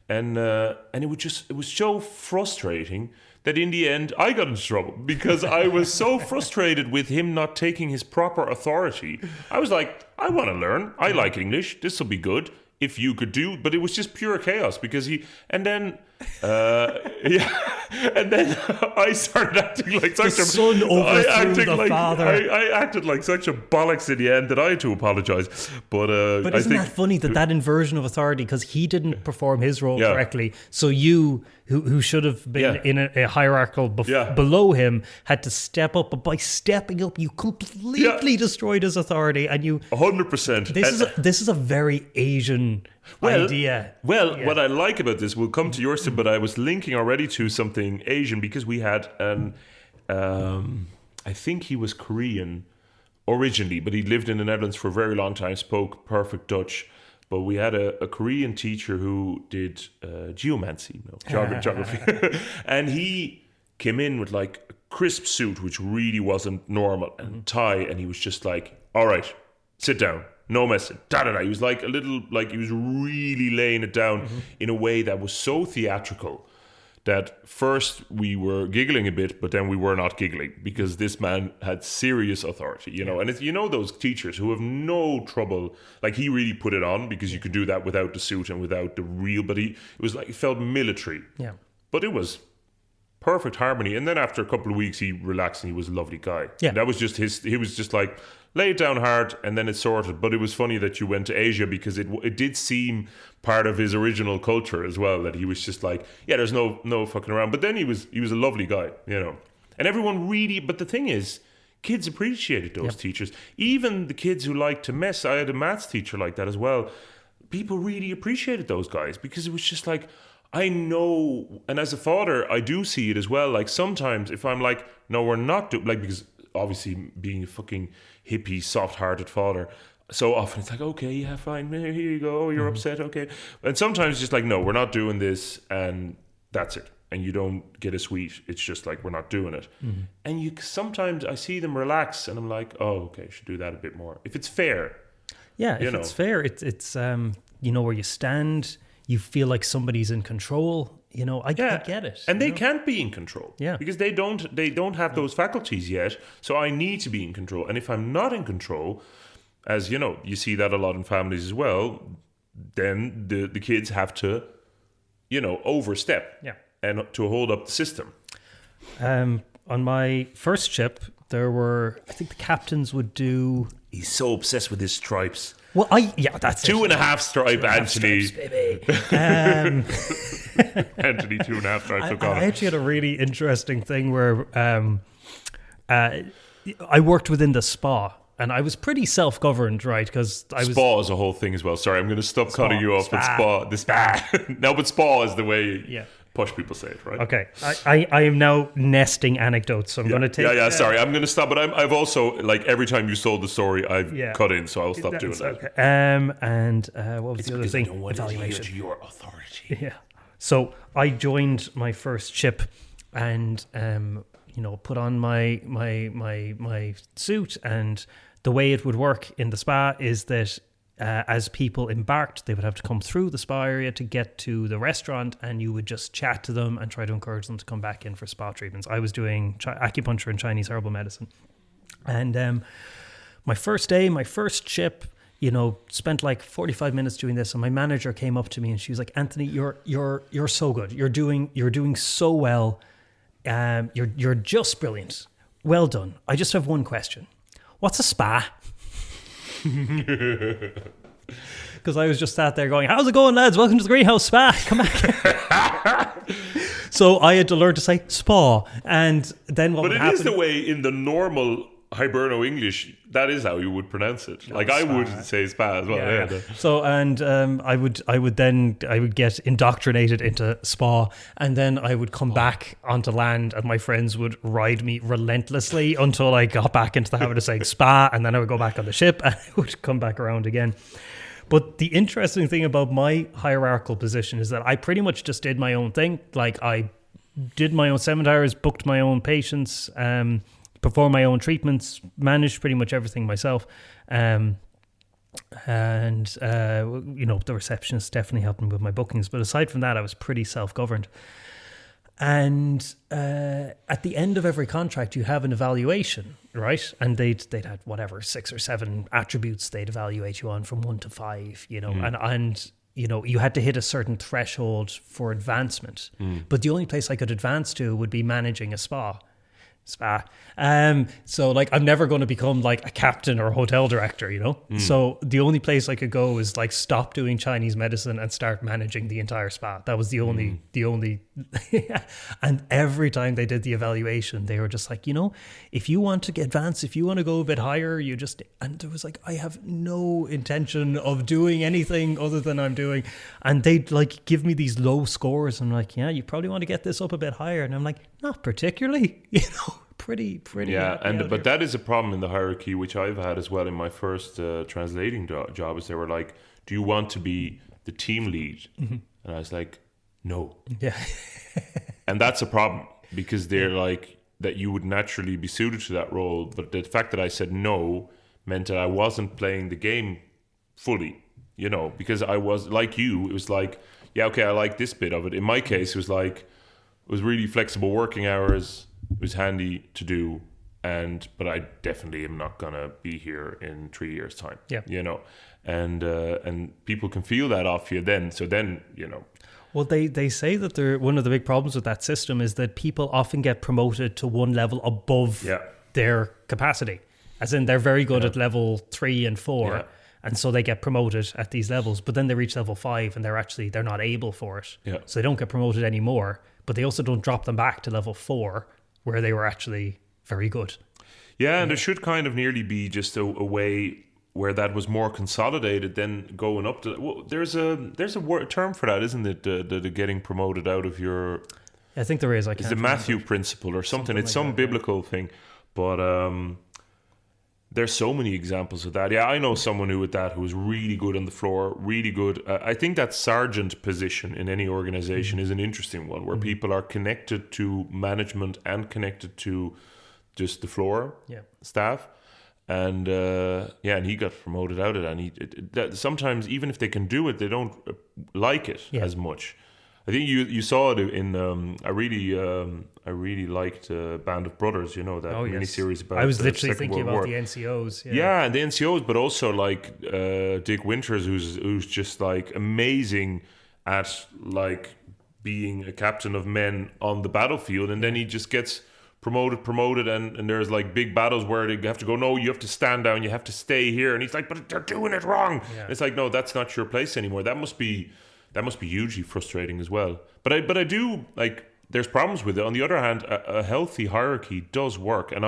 and it was so frustrating that in the end I got into trouble because I was so frustrated with him not taking his proper authority. I was like, I want to learn. I like English. This will be good if you could do. But it was just pure chaos because and then I started acting like such son overthrew the father. I acted like such a bollocks in the end that I had to apologize. But isn't that funny that inversion of authority, because he didn't perform his role correctly, so you who should have been in a hierarchical below him had to step up, but by stepping up you completely destroyed his authority, and you 100%. This is a very Asian idea. What I like about this, we'll come to yours, but I was linking already to something Asian because we had I think he was Korean originally, but he lived in the Netherlands for a very long time, spoke perfect Dutch. But we had a Korean teacher who did geomancy, geography. And he came in with like a crisp suit, which really wasn't normal, and tie. And he was just like, all right, sit down. No messing. Da-da-da. He was like a little, like he was really laying it down in a way that was so theatrical that first we were giggling a bit, but then we were not giggling because this man had serious authority, you know. And it's, you know, those teachers who have no trouble, like he really put it on because you could do that without the suit and without the real, but it was like, it felt military. Yeah. But it was perfect harmony. And then after a couple of weeks, he relaxed and he was a lovely guy. Yeah. And that was just he was just like, lay it down hard and then it's sorted. But it was funny that you went to Asia because it did seem part of his original culture as well, that he was just like, yeah, there's no fucking around. But then he was a lovely guy, you know. And everyone really, but the thing is, kids appreciated those teachers. Even the kids who liked to mess. I had a maths teacher like that as well. People really appreciated those guys because it was just like, I know, and as a father, I do see it as well. Like sometimes if I'm like, no, we're not doing, like, because obviously being a fucking hippie, soft-hearted father, so often it's like, okay, yeah, fine, here you go, you're upset, okay. And sometimes it's just like, no, we're not doing this, and that's it. And you don't get a sweet. It's just like, we're not doing it. And sometimes I see them relax, and I'm like, oh, okay, I should do that a bit more. If it's fair. Yeah, if it's fair, it's you know where you stand. you feel like somebody's in control. I get it. And they can't be in control. Yeah. Because they don't have those faculties yet. So I need to be in control. And if I'm not in control, as you see that a lot in families as well, then the kids have to, overstep and to hold up the system. On my first ship, I think the captains would do... He's so obsessed with his stripes. Well, that's 2.5 stripe Anthony. Stripes, baby. Anthony 2.5 stripes. I actually had a really interesting thing where I worked within the spa. And I was pretty self-governed, right? Because Spa is a whole thing as well. Sorry, I'm going to stop cutting you off. Spa. The spa. No, but spa is the way posh people say it, right? Okay. I am now nesting anecdotes, so I'm going to take... Yeah, sorry. I'm going to stop. But I've also, every time you told the story, I've cut in, so I'll stop doing that. Okay. And what was the other thing? Evaluation. Your authority. Yeah. So I joined my first ship and, put on my suit, and the way it would work in the spa is that as people embarked, they would have to come through the spa area to get to the restaurant, and you would just chat to them and try to encourage them to come back in for spa treatments. I was doing acupuncture and Chinese herbal medicine. And my first day, my first ship, spent like 45 minutes doing this, and my manager came up to me and she was like, "Anthony, you're so good. You're doing so well. You're just brilliant. Well done. I just have one question. What's a spa?" Because I was just sat there going, "How's it going, lads? Welcome to the Greenhouse Spa. Come back." So I had to learn to say spa, and then what would happen... But it is the way in the normal Hiberno English, that is how you would pronounce it. I would say spa as well. Yeah. So, and I would get indoctrinated into spa, and then I would come back onto land, and my friends would ride me relentlessly until I got back into the habit of saying spa, and then I would go back on the ship and I would come back around again. But the interesting thing about my hierarchical position is that I pretty much just did my own thing. Like, I did my own seminars, booked my own patients, perform my own treatments, managed pretty much everything myself. The receptionist definitely helped me with my bookings. But aside from that, I was pretty self-governed. And at the end of every contract, you have an evaluation, right? And they'd had whatever 6 or 7 attributes they'd evaluate you on from 1 to 5, and you had to hit a certain threshold for advancement. But the only place I could advance to would be managing a spa. So like, I'm never going to become like a captain or a hotel director, So the only place I could go is like stop doing Chinese medicine and start managing the entire spa. That was the only and every time they did the evaluation, they were just like, if you want to advance, if you want to go a bit higher, and there was like, I have no intention of doing anything other than I'm doing. And they'd like give me these low scores. I'm like, yeah, you probably want to get this up a bit higher. And I'm like, not particularly, pretty. Yeah, but that is a problem in the hierarchy, which I've had as well in my first translating job. Is they were like, "Do you want to be the team lead?" Mm-hmm. And I was like, "No." Yeah, and that's a problem because they're like that you would naturally be suited to that role, but the fact that I said no meant that I wasn't playing the game fully. Because I was like you. It was like, yeah, okay, I like this bit of it. In my case, it was like, it was really flexible working hours. It was handy to do, but I definitely am not gonna be here in 3 years' time. Yeah, and people can feel that off you. Well, they say that one of the big problems with that system is that people often get promoted to one level above their capacity, as in they're very good at level 3 and 4. And so they get promoted at these levels, but then they reach level 5 and they're not able for it. Yeah. So they don't get promoted anymore, but they also don't drop them back to level 4 where they were actually very good. Yeah, and there should kind of nearly be just a way where that was more consolidated than going up to... Well, there's a term for that, isn't it? The getting promoted out of your... I think there is. It's the Matthew principle or something. It's like some biblical thing. But there's so many examples of that. Yeah, I know someone who was really good on the floor, really good. I think that sergeant position in any organization is an interesting one where people are connected to management and connected to just the floor staff. And and he got promoted out of that. And sometimes, even if they can do it, they don't like it as much. I think you saw it in. I really liked Band of Brothers. You know that miniseries about. I was literally Second thinking World about War. the NCOs. Yeah, and the NCOs, but also like Dick Winters, who's just like amazing at like being a captain of men on the battlefield, and then he just gets promoted, and there's like big battles where they have to go, no, you have to stand down, you have to stay here, and he's like, but they're doing it wrong. It's like, no, that's not your place anymore. That must be hugely frustrating as well. But I do like, there's problems with it. On the other hand, a healthy hierarchy does work, and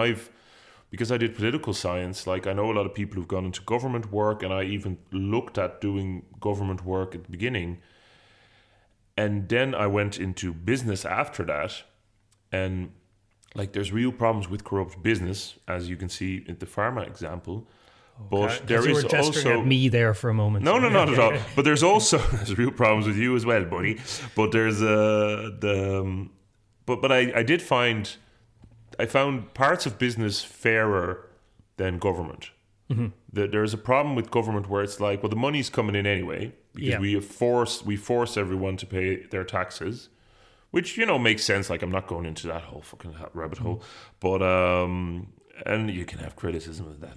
because I did political science, like I know a lot of people who've gone into government work, and I even looked at doing government work at the beginning, and then I went into business after that, and like there's real problems with corrupt business, as you can see in the pharma example. But there is also at me there for a moment. No, not at all. But there's real problems with you as well, buddy. But there's but I found parts of business fairer than government. Mm-hmm. There's a problem with government where it's like, well, the money's coming in anyway because we force everyone to pay their taxes. Which, makes sense. Like, I'm not going into that whole fucking rabbit hole. But, and you can have criticism of that.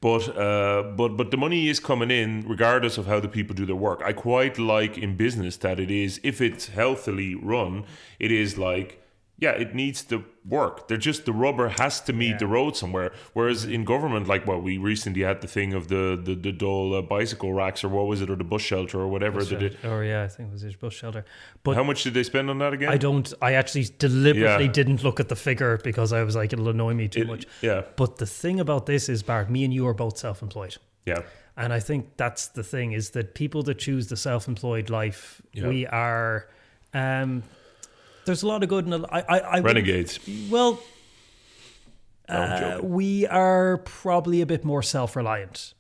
But the money is coming in regardless of how the people do their work. I quite like in business that it is, if it's healthily run, it is like, it needs to work. The rubber has to meet the road somewhere. Whereas in government, like, we recently had the thing of the Dole bicycle racks, or what was it, or the bus shelter, or whatever they did. Oh yeah, I think it was his bus shelter. But how much did they spend on that again? I actually deliberately didn't look at the figure because I was like, it'll annoy me too much. Yeah. But the thing about this is, Bart, me and you are both self-employed. Yeah. And I think that's the thing, is that people that choose the self-employed life, we are... there's a lot of good in I renegades. Well, we are probably a bit more self-reliant,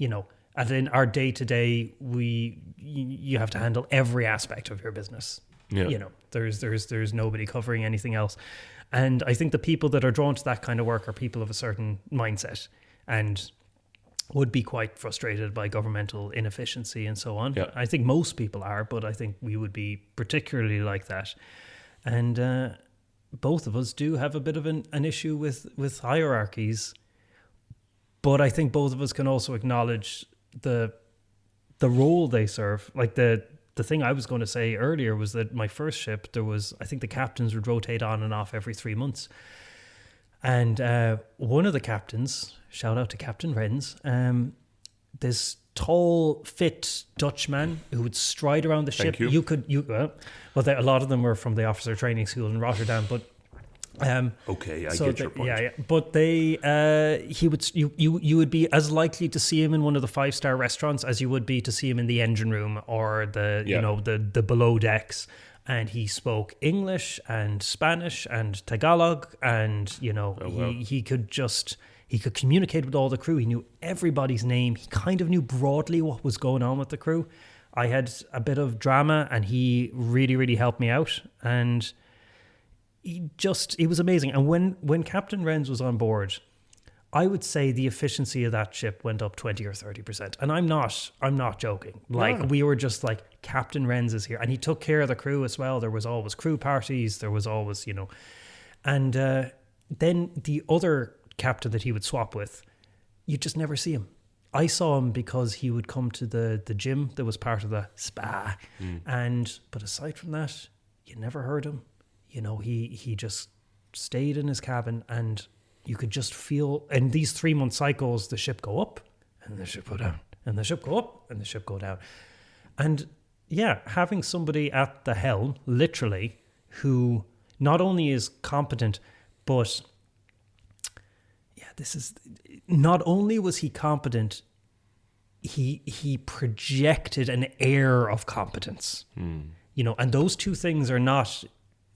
and in our day-to-day, you have to handle every aspect of your business. Yeah. There's nobody covering anything else. And I think the people that are drawn to that kind of work are people of a certain mindset and would be quite frustrated by governmental inefficiency and so on. Yeah. I think most people are, but I think we would be particularly like that. And both of us do have a bit of an issue with hierarchies, but I think both of us can also acknowledge the role they serve. Like the thing I was going to say earlier was that my first ship, I think the captains would rotate on and off every 3 months. And one of the captains, shout out to Captain Renz, this tall, fit Dutchman who would stride around the ship. A lot of them were from the officer training school in Rotterdam, but okay, I get your point. Yeah. But you would be as likely to see him in one of the 5-star restaurants as you would be to see him in the engine room or the below decks. And he spoke English and Spanish and Tagalog, and he could communicate with all the crew. He knew everybody's name. He kind of knew broadly what was going on with the crew. I had a bit of drama, and he really, really helped me out. And he was amazing. And when Captain Renz was on board, I would say the efficiency of that ship went up 20 or 30%. And I'm not joking. We were just like, Captain Renz is here. And he took care of the crew as well. There was always crew parties. There was always, And then the other captain that he would swap with, you just never see him. I saw him because he would come to the gym that was part of the spa. But aside from that, you never heard him. He just stayed in his cabin, and you could just feel, in these 3-month cycles, the ship go up and the ship go down, and the ship go up and the ship go down. And having somebody at the helm, literally, who not only is competent, but not only was he competent, he projected an air of competence. And those two things are not,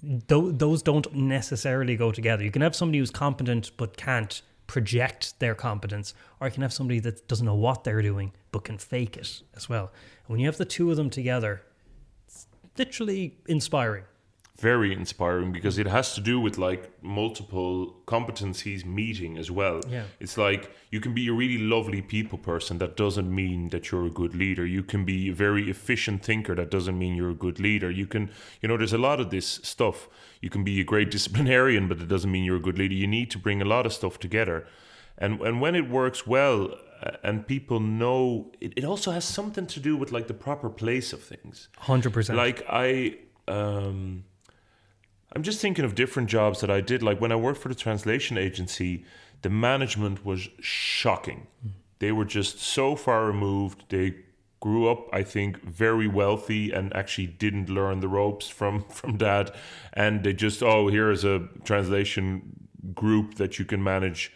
those don't necessarily go together. You can have somebody who's competent but can't project their competence, or you can have somebody that doesn't know what they're doing but can fake it as well. And when you have the two of them together, it's literally inspiring. very inspiring because it has to do with like multiple competencies meeting as well. Yeah. It's like you can be a really lovely people person. That doesn't mean that you're a good leader. You can be a very efficient thinker. That doesn't mean you're a good leader. You can, there's a lot of this stuff. You can be a great disciplinarian, but it doesn't mean you're a good leader. You need to bring a lot of stuff together. And when it works well and people know, it also has something to do with like the proper place of things. 100%. Like I'm just thinking of different jobs that I did. Like when I worked for the translation agency, the management was shocking. They were just so far removed. They grew up, I think, very wealthy and actually didn't learn the ropes from dad. And they just, here's a translation group that you can manage.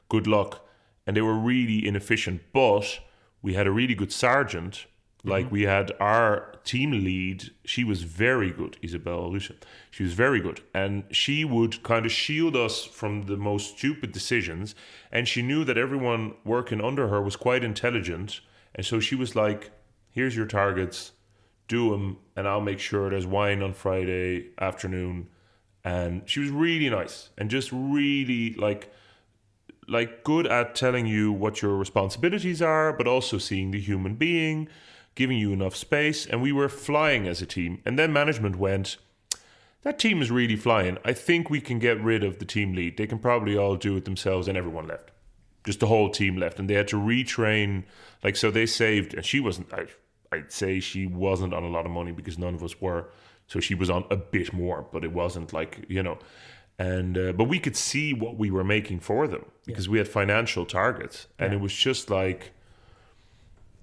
Good luck. And they were really inefficient. But we had a really good sergeant. Like we had our team lead, she was very good, Isabel Rusha. She was very good. And she would kind of shield us from the most stupid decisions. And she knew that everyone working under her was quite intelligent. And so she was like, here's your targets, do them, and I'll make sure there's wine on Friday afternoon. And she was really nice and just really like good at telling you what your responsibilities are, but also seeing the human being, giving you enough space. And we were flying as a team. And then management went, that team is really flying. I think we can get rid of the team lead. They can probably all do it themselves. And everyone left. Just the whole team left. And they had to retrain. Like, so they saved, and she wasn't, I'd say she wasn't on a lot of money because none of us were. So she was on a bit more, but it wasn't like, And but we could see what we were making for them because we had financial targets. And it was just like,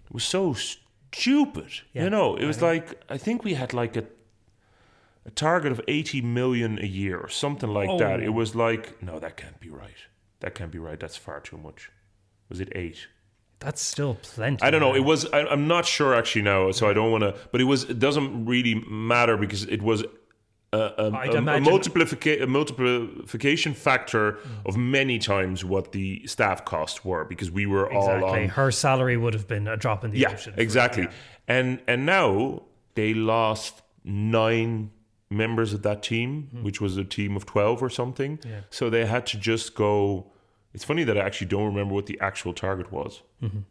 it was so stupid. It was like, I think we had like a target of 80 million a year or something like that. It was like, no, that can't be right. That can't be right. That's far too much. Was it 8? That's still plenty. I don't know. It was, I'm not sure actually now, so I don't want to, but it doesn't really matter because it was a multiplication factor of many times what the staff costs were because we were all on. Her salary would have been a drop in the ocean. Exactly. And now they lost 9 members of that team, which was a team of 12 or something. Yeah. So they had to just go. It's funny that I actually don't remember what the actual target was.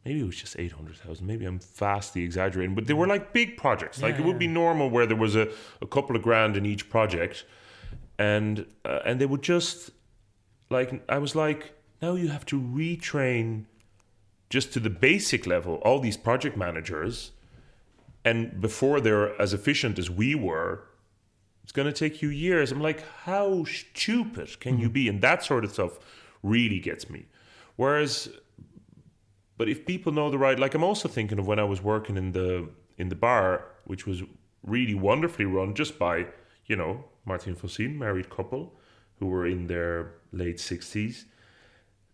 Maybe it was just 800,000. Maybe I'm vastly exaggerating. But they were like big projects. Like it would be normal where there was a couple of grand in each project. And they would just, like, I was like, now you have to retrain just to the basic level, all these project managers. And before they're as efficient as we were, it's going to take you years. I'm like, how stupid can you be? And that sort of stuff really gets me. Whereas, but if people know the right, like I'm also thinking of when I was working in the bar, which was really wonderfully run just by, Martin Fossin, married couple who were in their late 60s.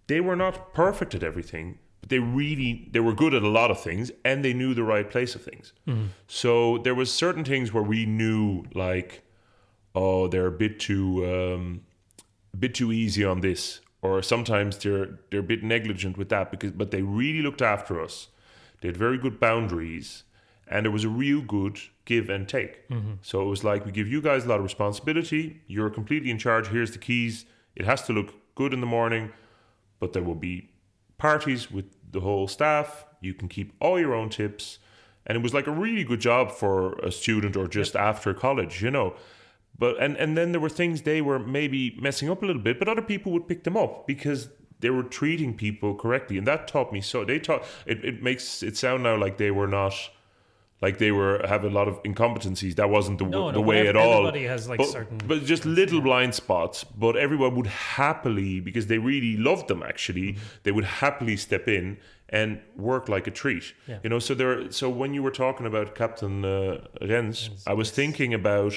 They were not perfect at everything, but they were good at a lot of things and they knew the right place of things. So there was certain things where we knew like, they're a bit too easy on this. Or sometimes they're a bit negligent with that but they really looked after us. They had very good boundaries, and there was a real good give and take. So it was like, we give you guys a lot of responsibility. You're completely in charge. Here's the keys. It has to look good in the morning, but there will be parties with the whole staff. You can keep all your own tips, and it was like a really good job for a student or just after college, But and then there were things they were maybe messing up a little bit, but other people would pick them up because they were treating people correctly, and that taught me. So they taught it makes it sound now like they were not, like they have a lot of incompetencies. That wasn't the way at all. Everybody has like certain, but just little blind spots. But everyone would happily, because they really loved them. Actually, they would happily step in and work like a treat. Yeah. So when you were talking about Captain Rens, I was thinking about.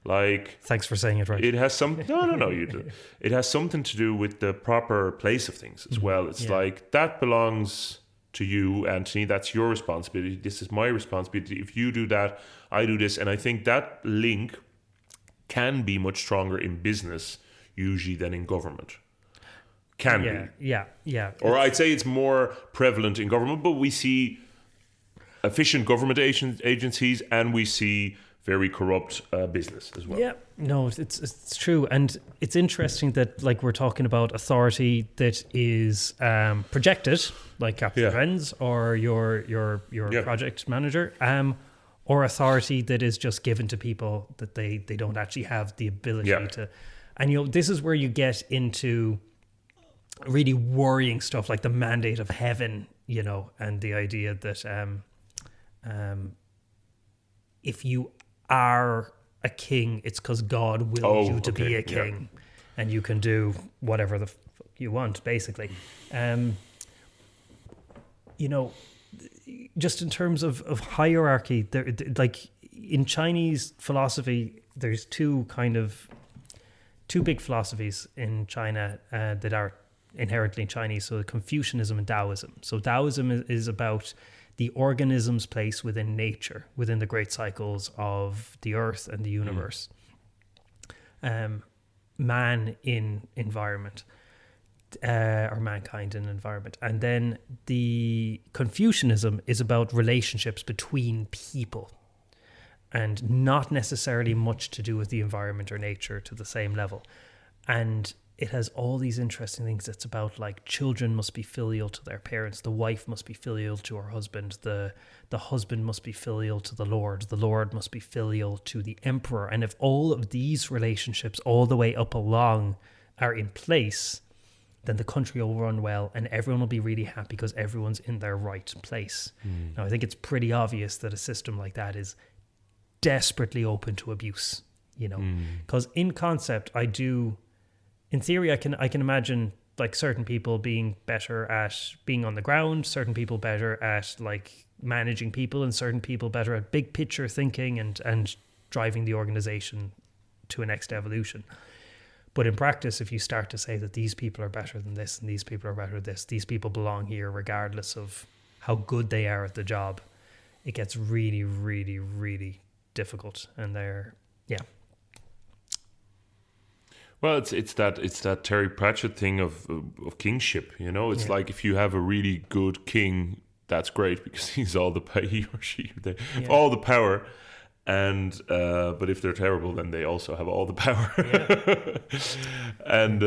Like, thanks for saying it right. It has some no you do. It has something to do with the proper place of things as well. It's like that belongs to you, Anthony. That's your responsibility. This is my responsibility. If you do that, I do this. And I think that link can be much stronger in business usually than in government. Can be. Yeah. Or I'd say it's more prevalent in government, but we see efficient government agencies and we see very corrupt business as well. Yeah, no, it's true, and it's interesting that like we're talking about authority that is projected, like Captain Friends or your project manager, or authority that is just given to people that they don't actually have the ability to. And this is where you get into really worrying stuff like the mandate of heaven, and the idea that if you are a king, it's because God willed you to be a king, and you can do whatever the fuck you want, basically. Just in terms of hierarchy, there, like in Chinese philosophy, there's two big philosophies in China that are inherently Chinese. So Confucianism and Taoism. So Taoism is about the organism's place within nature, within the great cycles of the earth and the universe. Man in environment, or mankind in environment. And then the Confucianism is about relationships between people, and not necessarily much to do with the environment or nature to the same level. And it has all these interesting things. It's about like children must be filial to their parents, the wife must be filial to her husband, the husband must be filial to the Lord must be filial to the emperor. And if all of these relationships all the way up along are in place, then the country will run well and everyone will be really happy because everyone's in their right place. Now, I think it's pretty obvious that a system like that is desperately open to abuse, because in concept, in theory, I can imagine like certain people being better at being on the ground, certain people better at like managing people, and certain people better at big picture thinking and driving the organization to a next evolution. But in practice, if you start to say that these people are better than this and these people are better at this, these people belong here regardless of how good they are at the job, it gets really, really, really difficult. And Well, it's that Terry Pratchett thing of kingship, It's like if you have a really good king, that's great because he or she all the power, and but if they're terrible, then they also have all the power. And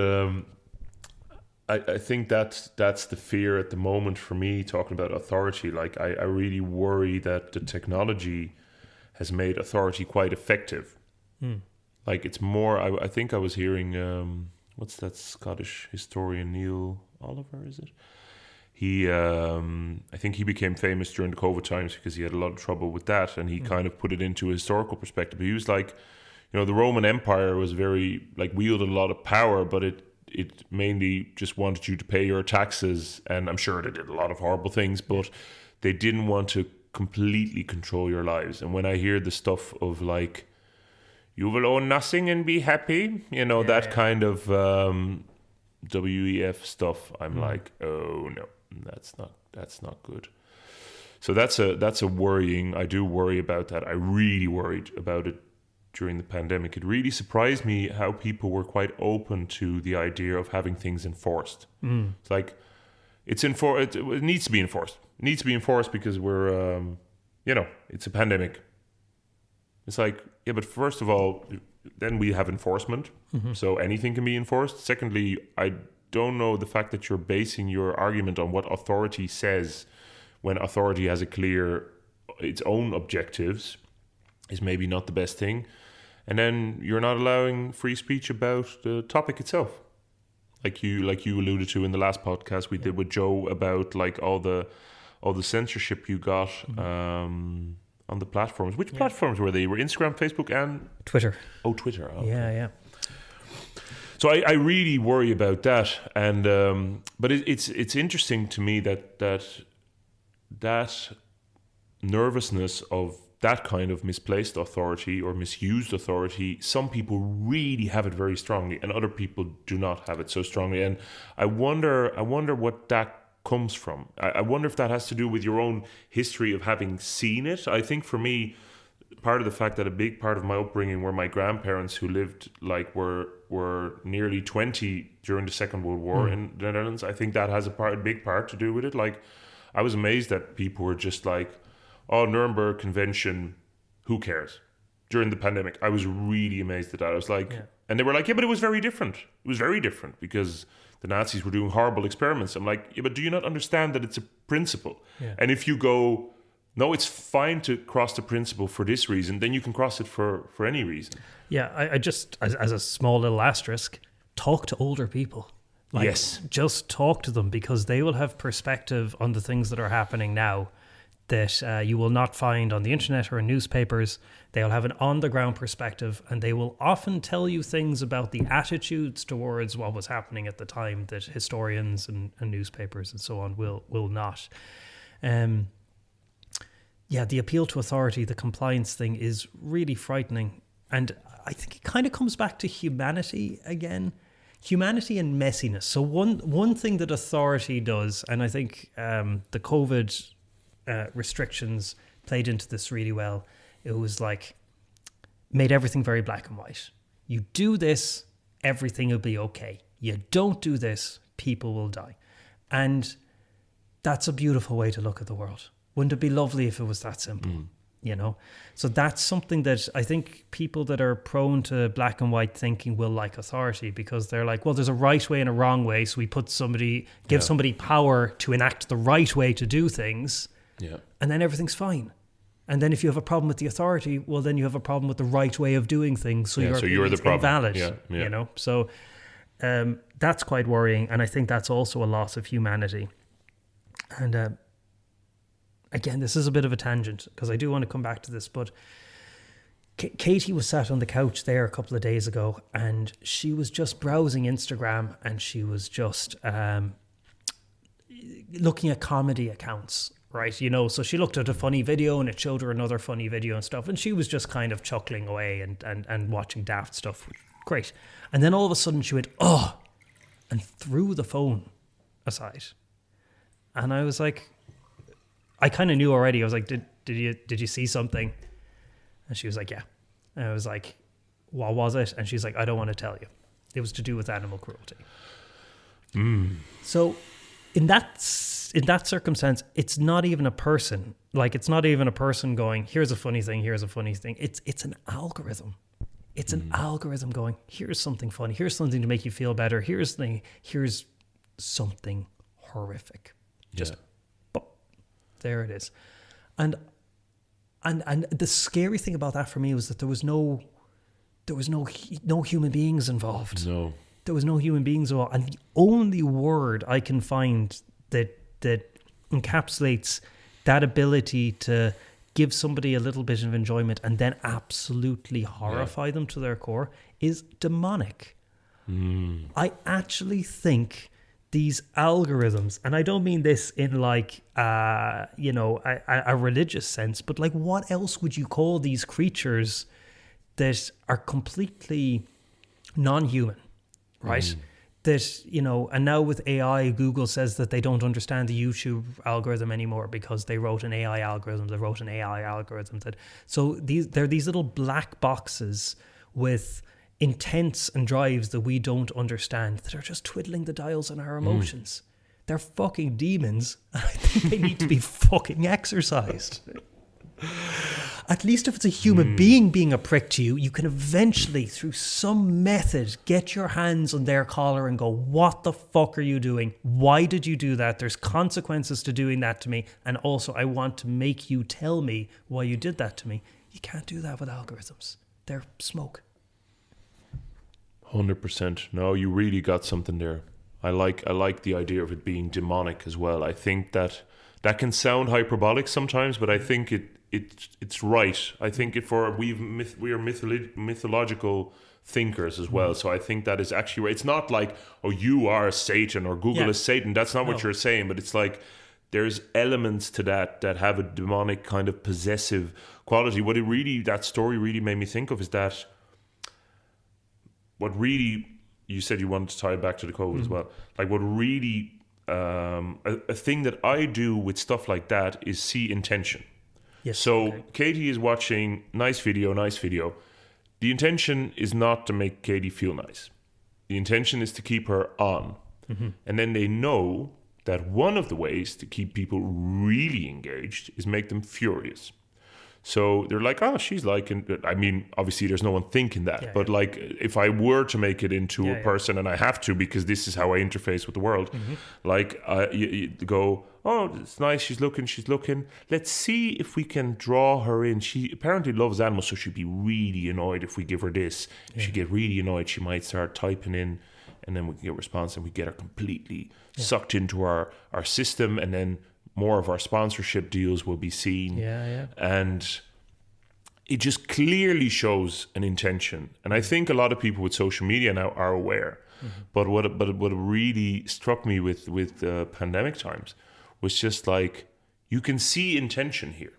I think that's the fear at the moment for me talking about authority. Like I really worry that the technology has made authority quite effective. Like it's more, I think I was hearing, what's that Scottish historian, Neil Oliver, is it? He, I think he became famous during the COVID times because he had a lot of trouble with that, and he kind of put it into a historical perspective. He was like, the Roman Empire was very, like, wielded a lot of power, but it mainly just wanted you to pay your taxes, and I'm sure they did a lot of horrible things, but they didn't want to completely control your lives. And when I hear the stuff of like, you will own nothing and be happy, kind of WEF stuff, I'm like, oh no, that's not good. So that's a worrying. I do worry about that. I really worried about it during the pandemic. It really surprised me how people were quite open to the idea of having things enforced. It's like it needs to be enforced. It needs to be enforced because we're it's a pandemic. It's like, yeah, but first of all, then we have enforcement. So anything can be enforced. Secondly, I don't know the fact that you're basing your argument on what authority says when authority has its own objectives is maybe not the best thing. And then you're not allowing free speech about the topic itself. Like you alluded to in the last podcast we did with Joe about like all the censorship you got on the platforms. Which platforms were they? Were Instagram, Facebook, and Twitter? Oh, Twitter. Oh, okay. Yeah. So I really worry about that, and but it's interesting to me that nervousness of that kind of misplaced authority or misused authority. Some people really have it very strongly, and other people do not have it so strongly. And I wonder what that comes from. I wonder if that has to do with your own history of having seen it. I think for me, part of the fact that a big part of my upbringing were my grandparents who lived like were nearly 20 during the Second World War in the Netherlands. I think that has a big part to do with it. Like I was amazed that people were just like, oh, Nuremberg Convention, who cares? during the pandemic. I was really amazed at that. I was like, and they were like, yeah, but it was very different. It was very different because the Nazis were doing horrible experiments. I'm like, yeah, but do you not understand that it's a principle? Yeah. And if you go, no, it's fine to cross the principle for this reason, then you can cross it for any reason. Yeah, I just, as a small little asterisk, talk to older people. Like, yes. Just talk to them, because they will have perspective on the things that are happening now that you will not find on the internet or in newspapers. They'll have an on-the-ground perspective, and they will often tell you things about the attitudes towards what was happening at the time that historians and newspapers and so on will not. Yeah, the appeal to authority, the compliance thing is really frightening. And I think it kind of comes back to humanity again. Humanity and messiness. So one thing that authority does, and I think the COVID restrictions played into this really well, it was like made everything very black and white. You do this, everything will be okay. You don't do this, people will die. And that's a beautiful way to look at the world. Wouldn't it be lovely if it was that simple? You know? So that's something that I think people that are prone to black and white thinking will like authority, because they're like, well, there's a right way and a wrong way. So we give somebody power to enact the right way to do things. Yeah. And then everything's fine. And then if you have a problem with the authority, well, then you have a problem with the right way of doing things. So you're the problem. Invalid, you know? So that's quite worrying. And I think that's also a loss of humanity. And again, this is a bit of a tangent, because I do want to come back to this, but Katie was sat on the couch there a couple of days ago, and she was just browsing Instagram, and she was just looking at comedy accounts, right? You know, so she looked at a funny video and it showed her another funny video and stuff, and she was just kind of chuckling away and watching daft stuff. Great. And then all of a sudden she went, oh, and threw the phone aside. And I was like, I kind of knew already. I was like, did you see something? And she was like, yeah. And I was like, what was it? And she's like, I don't want to tell you. It was to do with animal cruelty. So in that circumstance, it's not even a person. Like, it's not even a person going, here's a funny thing, here's a funny thing. It's an algorithm. It's an algorithm going, here's something funny, here's something to make you feel better, here's something horrific. Just there it is. And the scary thing about that for me was that there was no human beings involved. No. There was no human beings involved. And the only word I can find that encapsulates that ability to give somebody a little bit of enjoyment and then absolutely horrify them to their core is demonic. I actually think these algorithms, and I don't mean this in like, a religious sense, but like, what else would you call these creatures that are completely non-human, right? That, you know, and now with AI, Google says that they don't understand the YouTube algorithm anymore because they wrote an AI algorithm. So they're these little black boxes with intents and drives that we don't understand, that are just twiddling the dials on our emotions. They're fucking demons. I think they need to be fucking exorcised. At least if it's a human being a prick to you, you can eventually, through some method, get your hands on their collar and go, what the fuck are you doing? Why did you do that? There's consequences to doing that to me. And also, I want to make you tell me why you did that to me. You can't do that with algorithms. They're smoke. 100%. No, you really got something there. I like the idea of it being demonic as well. I think that can sound hyperbolic sometimes, but I think it's right. I think we are mythological thinkers as well. So I think that is actually right. It's not like, oh, you are Satan or Google is Satan. That's not what you're saying, but it's like there's elements to that have a demonic kind of possessive quality. What that story really made me think of is that what really, you said you wanted to tie it back to the COVID as well. Like what really, a thing that I do with stuff like that is see intention. Yes. So Katie is watching nice video. The intention is not to make Katie feel nice. The intention is to keep her on. And then they know that one of the ways to keep people really engaged is make them furious. So they're like, oh, she's liking it. I mean, obviously there's no one thinking that, but like if I were to make it into a person, and I have to because this is how I interface with the world, like you go, oh, it's nice, she's looking. Let's see if we can draw her in. She apparently loves animals, so she'd be really annoyed if we give her this. If she get really annoyed, she might start typing in, and then we can get a response, and we get her completely sucked into our system, and then more of our sponsorship deals will be seen. And it just clearly shows an intention. And I think a lot of people with social media now are aware. But what really struck me with pandemic times was just like, you can see intention here.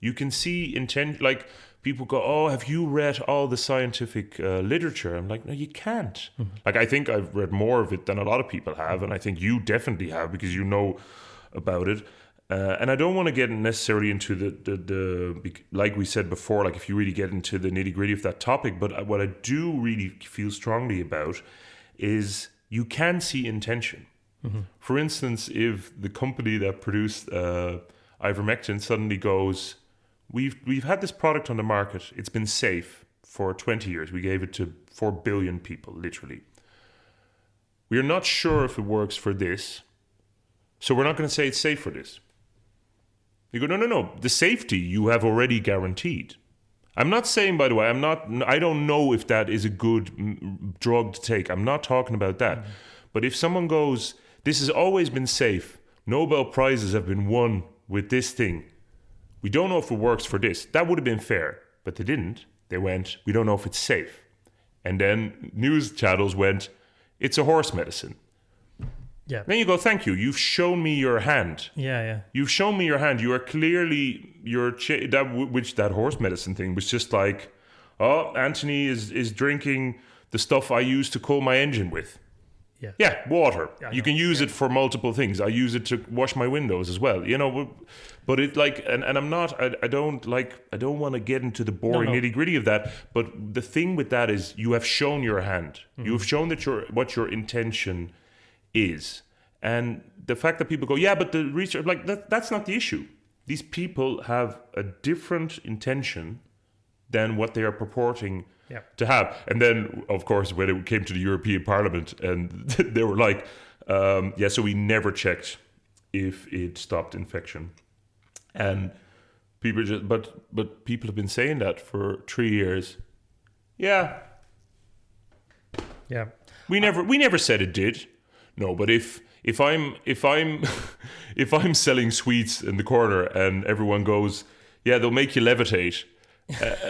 You can see intent. Like people go, oh, have you read all the scientific literature? I'm like, no, you can't. Like, I think I've read more of it than a lot of people have. And I think you definitely have, because you know about it. And I don't want to get necessarily into the like we said before, like if you really get into the nitty gritty of that topic, but what I do really feel strongly about is you can see intention. For instance, if the company that produced ivermectin suddenly goes, we've had this product on the market, it's been safe for 20 years, we gave it to 4 billion people, literally. We are not sure if it works for this, so we're not going to say it's safe for this. You go, no. The safety you have already guaranteed. I'm not saying, by the way, I don't know if that is a good drug to take. I'm not talking about that. But if someone goes, this has always been safe, Nobel Prizes have been won with this thing, we don't know if it works for this. That would have been fair, but they didn't. They went, we don't know if it's safe. And then news channels went, it's a horse medicine. Yeah. Then you go, thank you. You've shown me your hand. Yeah. You've shown me your hand. You are clearly that horse medicine thing was just like, oh, Anthony is drinking the stuff I use to cool my engine with. Yeah, water. Yeah, you can use it for multiple things. I use it to wash my windows as well. You know, but it like, and I'm not. I don't want to get into the boring nitty gritty of that. But the thing with that is, you have shown your hand. You have shown that what your intention is. And the fact that people go, yeah, but the research, like that's not the issue. These people have a different intention than what they are purporting to have. And then, of course, when it came to the European Parliament, and they were like, so we never checked if it stopped infection. And people just, but people have been saying that for 3 years. Yeah. We never said it did. No, but if I'm if I'm selling sweets in the corner and everyone goes, yeah, they'll make you levitate.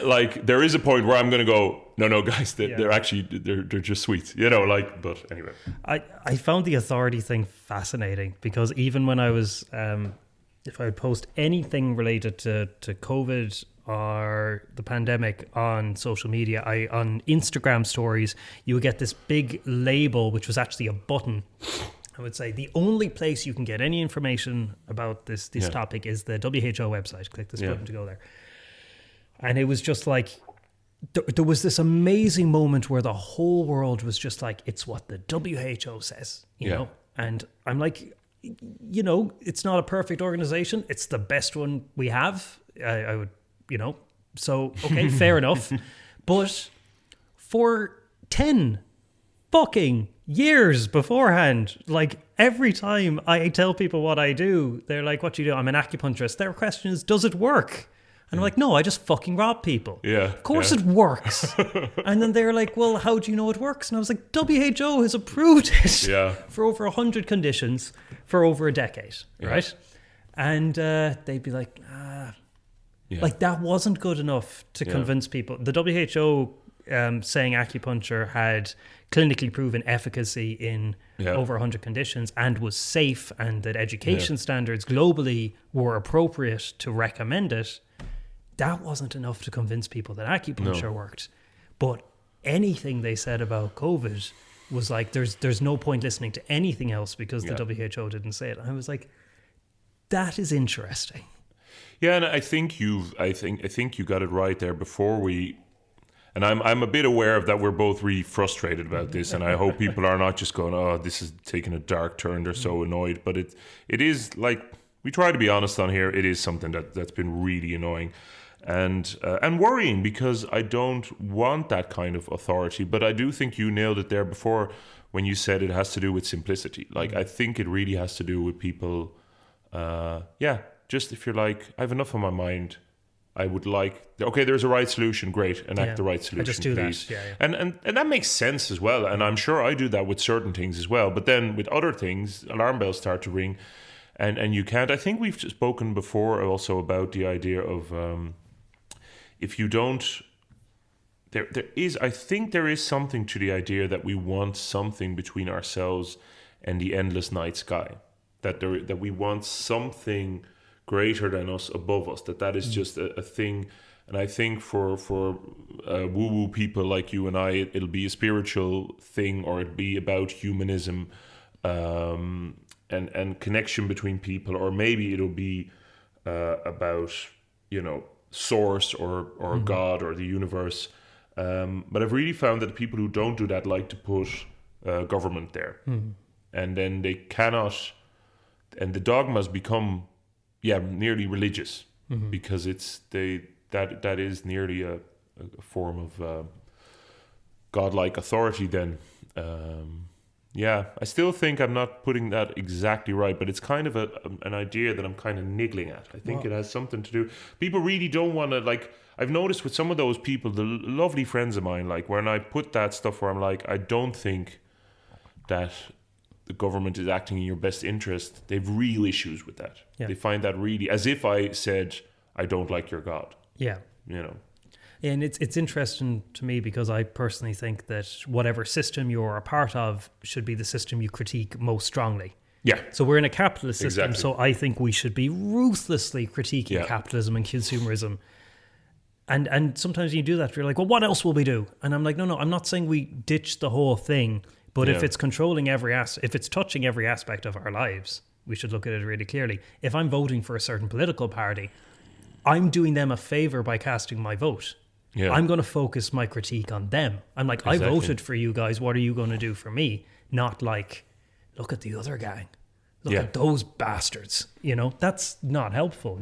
Like there is a point where I'm going to go, no, guys, they're actually they're just sweets, you know. Like, but anyway, I found the authority thing fascinating, because even when I was, if I would post anything related to COVID or the pandemic on social media, on Instagram stories, you would get this big label, which was actually a button. I would say the only place you can get any information about this topic is the WHO website. Click this button to go there. And it was just like, there was this amazing moment where the whole world was just like, it's what the WHO says, you know? And I'm like, you know, it's not a perfect organization. It's the best one we have. I would, you know, so, okay, fair enough. But for 10 fucking years beforehand, like every time I tell people what I do, they're like, what do you do? I'm an acupuncturist. Their question is, does it work? And I'm like, no, I just fucking rob people. Of course it works. And then they're like, well, how do you know it works? And I was like, WHO has approved it for over 100 conditions for over a decade, right? And they'd be like, like that wasn't good enough to convince people. The WHO saying acupuncture had clinically proven efficacy in over 100 conditions and was safe, and that education standards globally were appropriate to recommend it. That wasn't enough to convince people that acupuncture worked. But anything they said about COVID was like, there's no point listening to anything else because the WHO didn't say it. And I was like, that is interesting. Yeah, and I think you got it right there before we. And I'm a bit aware of that. We're both really frustrated about this, and I hope people are not just going, "Oh, this is taking a dark turn." They're so annoyed, but it is like, we try to be honest on here. It is something that's been really annoying. and worrying, because I don't want that kind of authority. But I do think you nailed it there before when you said it has to do with simplicity. Like, I think it really has to do with people, just if you're like, I have enough on my mind, I would like, okay, there's a right solution, great, enact the right solution, I just do please. that. Yeah. And that makes sense as well. And I'm sure I do that with certain things as well. But then with other things, alarm bells start to ring, and you can't. I think we've spoken before also about the idea of if you don't, I think there is something to the idea that we want something between ourselves and the endless night sky, that we want something greater than us, above us, that is just a thing. And I think for woo-woo people like you and I, it'll be a spiritual thing, or it'll be about humanism and connection between people, or maybe it'll be about, source or God or the universe. But I've really found that the people who don't do that like to put government there. And then they cannot, and the dogmas become nearly religious, because that is nearly a form of godlike authority then. I still think I'm not putting that exactly right, but it's kind of an idea that I'm kind of niggling at. I think it has something to do. People really don't want to, like, I've noticed with some of those people, the lovely friends of mine, like when I put that stuff where I'm like, I don't think that the government is acting in your best interest, they've real issues with that. They find that really, as if I said, I don't like your God. Yeah. And it's interesting to me, because I personally think that whatever system you're a part of should be the system you critique most strongly. Yeah. So we're in a capitalist system, Exactly. so I think we should be ruthlessly critiquing capitalism and consumerism. And sometimes you do that, you're like, well, what else will we do? And I'm like, no, I'm not saying we ditch the whole thing, but if it's controlling if it's touching every aspect of our lives, we should look at it really clearly. If I'm voting for a certain political party, I'm doing them a favor by casting my vote. Yeah. I'm going to focus my critique on them. I'm like, I voted for you guys. What are you going to do for me? Not like, look at the other gang. Look at those bastards. That's not helpful,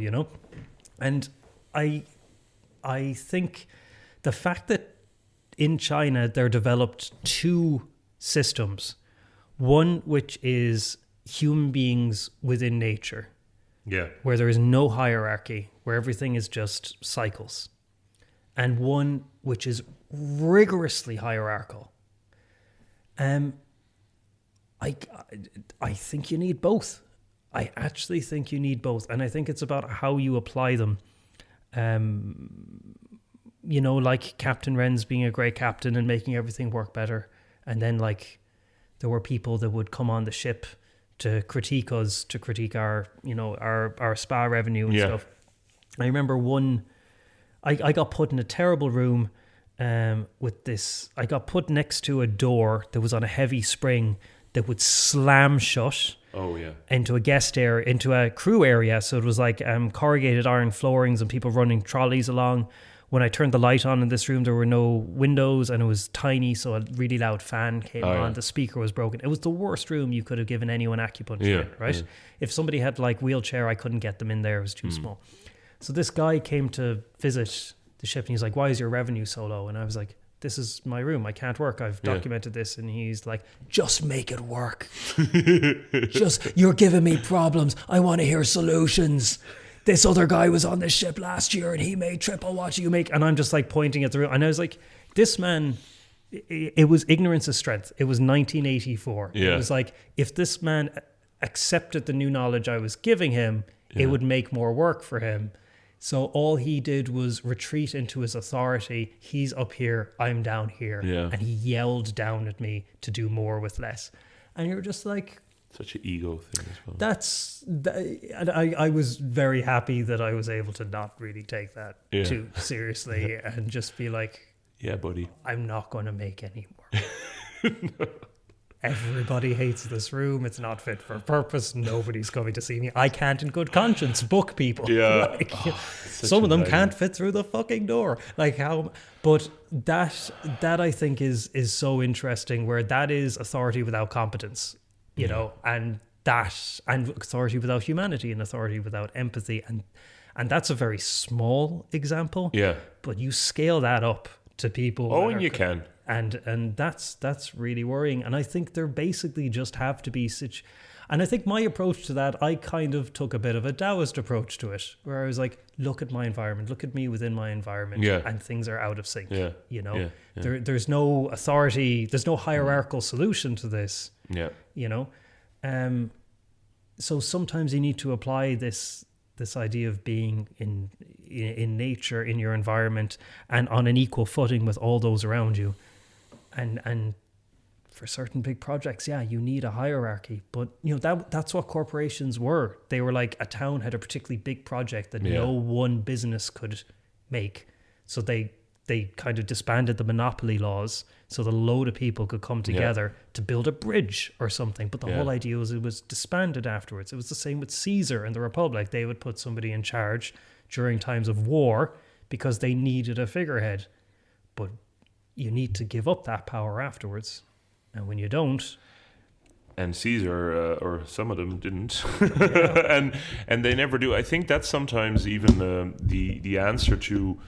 And I think the fact that in China they're developed two systems, one which is human beings within nature, where there is no hierarchy, where everything is just cycles, and one which is rigorously hierarchical. I think you need both. I actually think you need both, and I think it's about how you apply them. Like Captain Wren's being a great captain and making everything work better. And then, like, there were people that would come on the ship to critique us, to critique our spa revenue and stuff. I remember I got put in a terrible room with this. I got put next to a door that was on a heavy spring that would slam shut. Oh, yeah. Into a guest area, into a crew area. So it was like corrugated iron floorings and people running trolleys along. When I turned the light on in this room, there were no windows and it was tiny, so a really loud fan came on. Yeah. The speaker was broken. It was the worst room you could have given anyone acupuncture in, right? Yeah. If somebody had like wheelchair, I couldn't get them in there. It was too small. So this guy came to visit the ship and he's like, why is your revenue so low? And I was like, this is my room. I can't work. I've documented this. And he's like, just make it work. You're giving me problems. I want to hear solutions. This other guy was on this ship last year and he made triple what you make. And I'm just like pointing at the room. And I was like, this man, it was ignorance of strength. It was 1984. Yeah. It was like, if this man accepted the new knowledge I was giving him, it would make more work for him. So all he did was retreat into his authority. He's up here, I'm down here. Yeah. And he yelled down at me to do more with less. And you're just like... Such an ego thing as well. And I was very happy that I was able to not really take that too seriously and just be like... Yeah, buddy. I'm not going to make any more. No. Everybody hates this room. It's not fit for purpose. Nobody's coming to see me. I can't in good conscience book people. Yeah. Some of them can't fit through the fucking door. Like how, but that I think is so interesting, where that is authority without competence, you know, and authority without humanity and authority without empathy. And that's a very small example. Yeah. But you scale that up to people. Oh, and you can. And that's really worrying. And I think there basically just have to be and I think my approach to that, I kind of took a bit of a Taoist approach to it, where I was like, look at my environment, look at me within my environment, and things are out of sync. Yeah. You know, Yeah. there's no authority, there's no hierarchical solution to this. Yeah. You know, so sometimes you need to apply this idea of being in nature, in your environment, and on an equal footing with all those around you, and for certain big projects, you need a hierarchy. But that's what corporations were. They were like, a town had a particularly big project that no one business could make, so they kind of disbanded the monopoly laws so that a load of people could come together to build a bridge or something. But the whole idea was it was disbanded afterwards. It was the same with Caesar and the Republic. They would put somebody in charge during times of war because they needed a figurehead. But you need to give up that power afterwards. And when you don't... And Caesar, or some of them, didn't. and they never do. I think that's sometimes even the answer to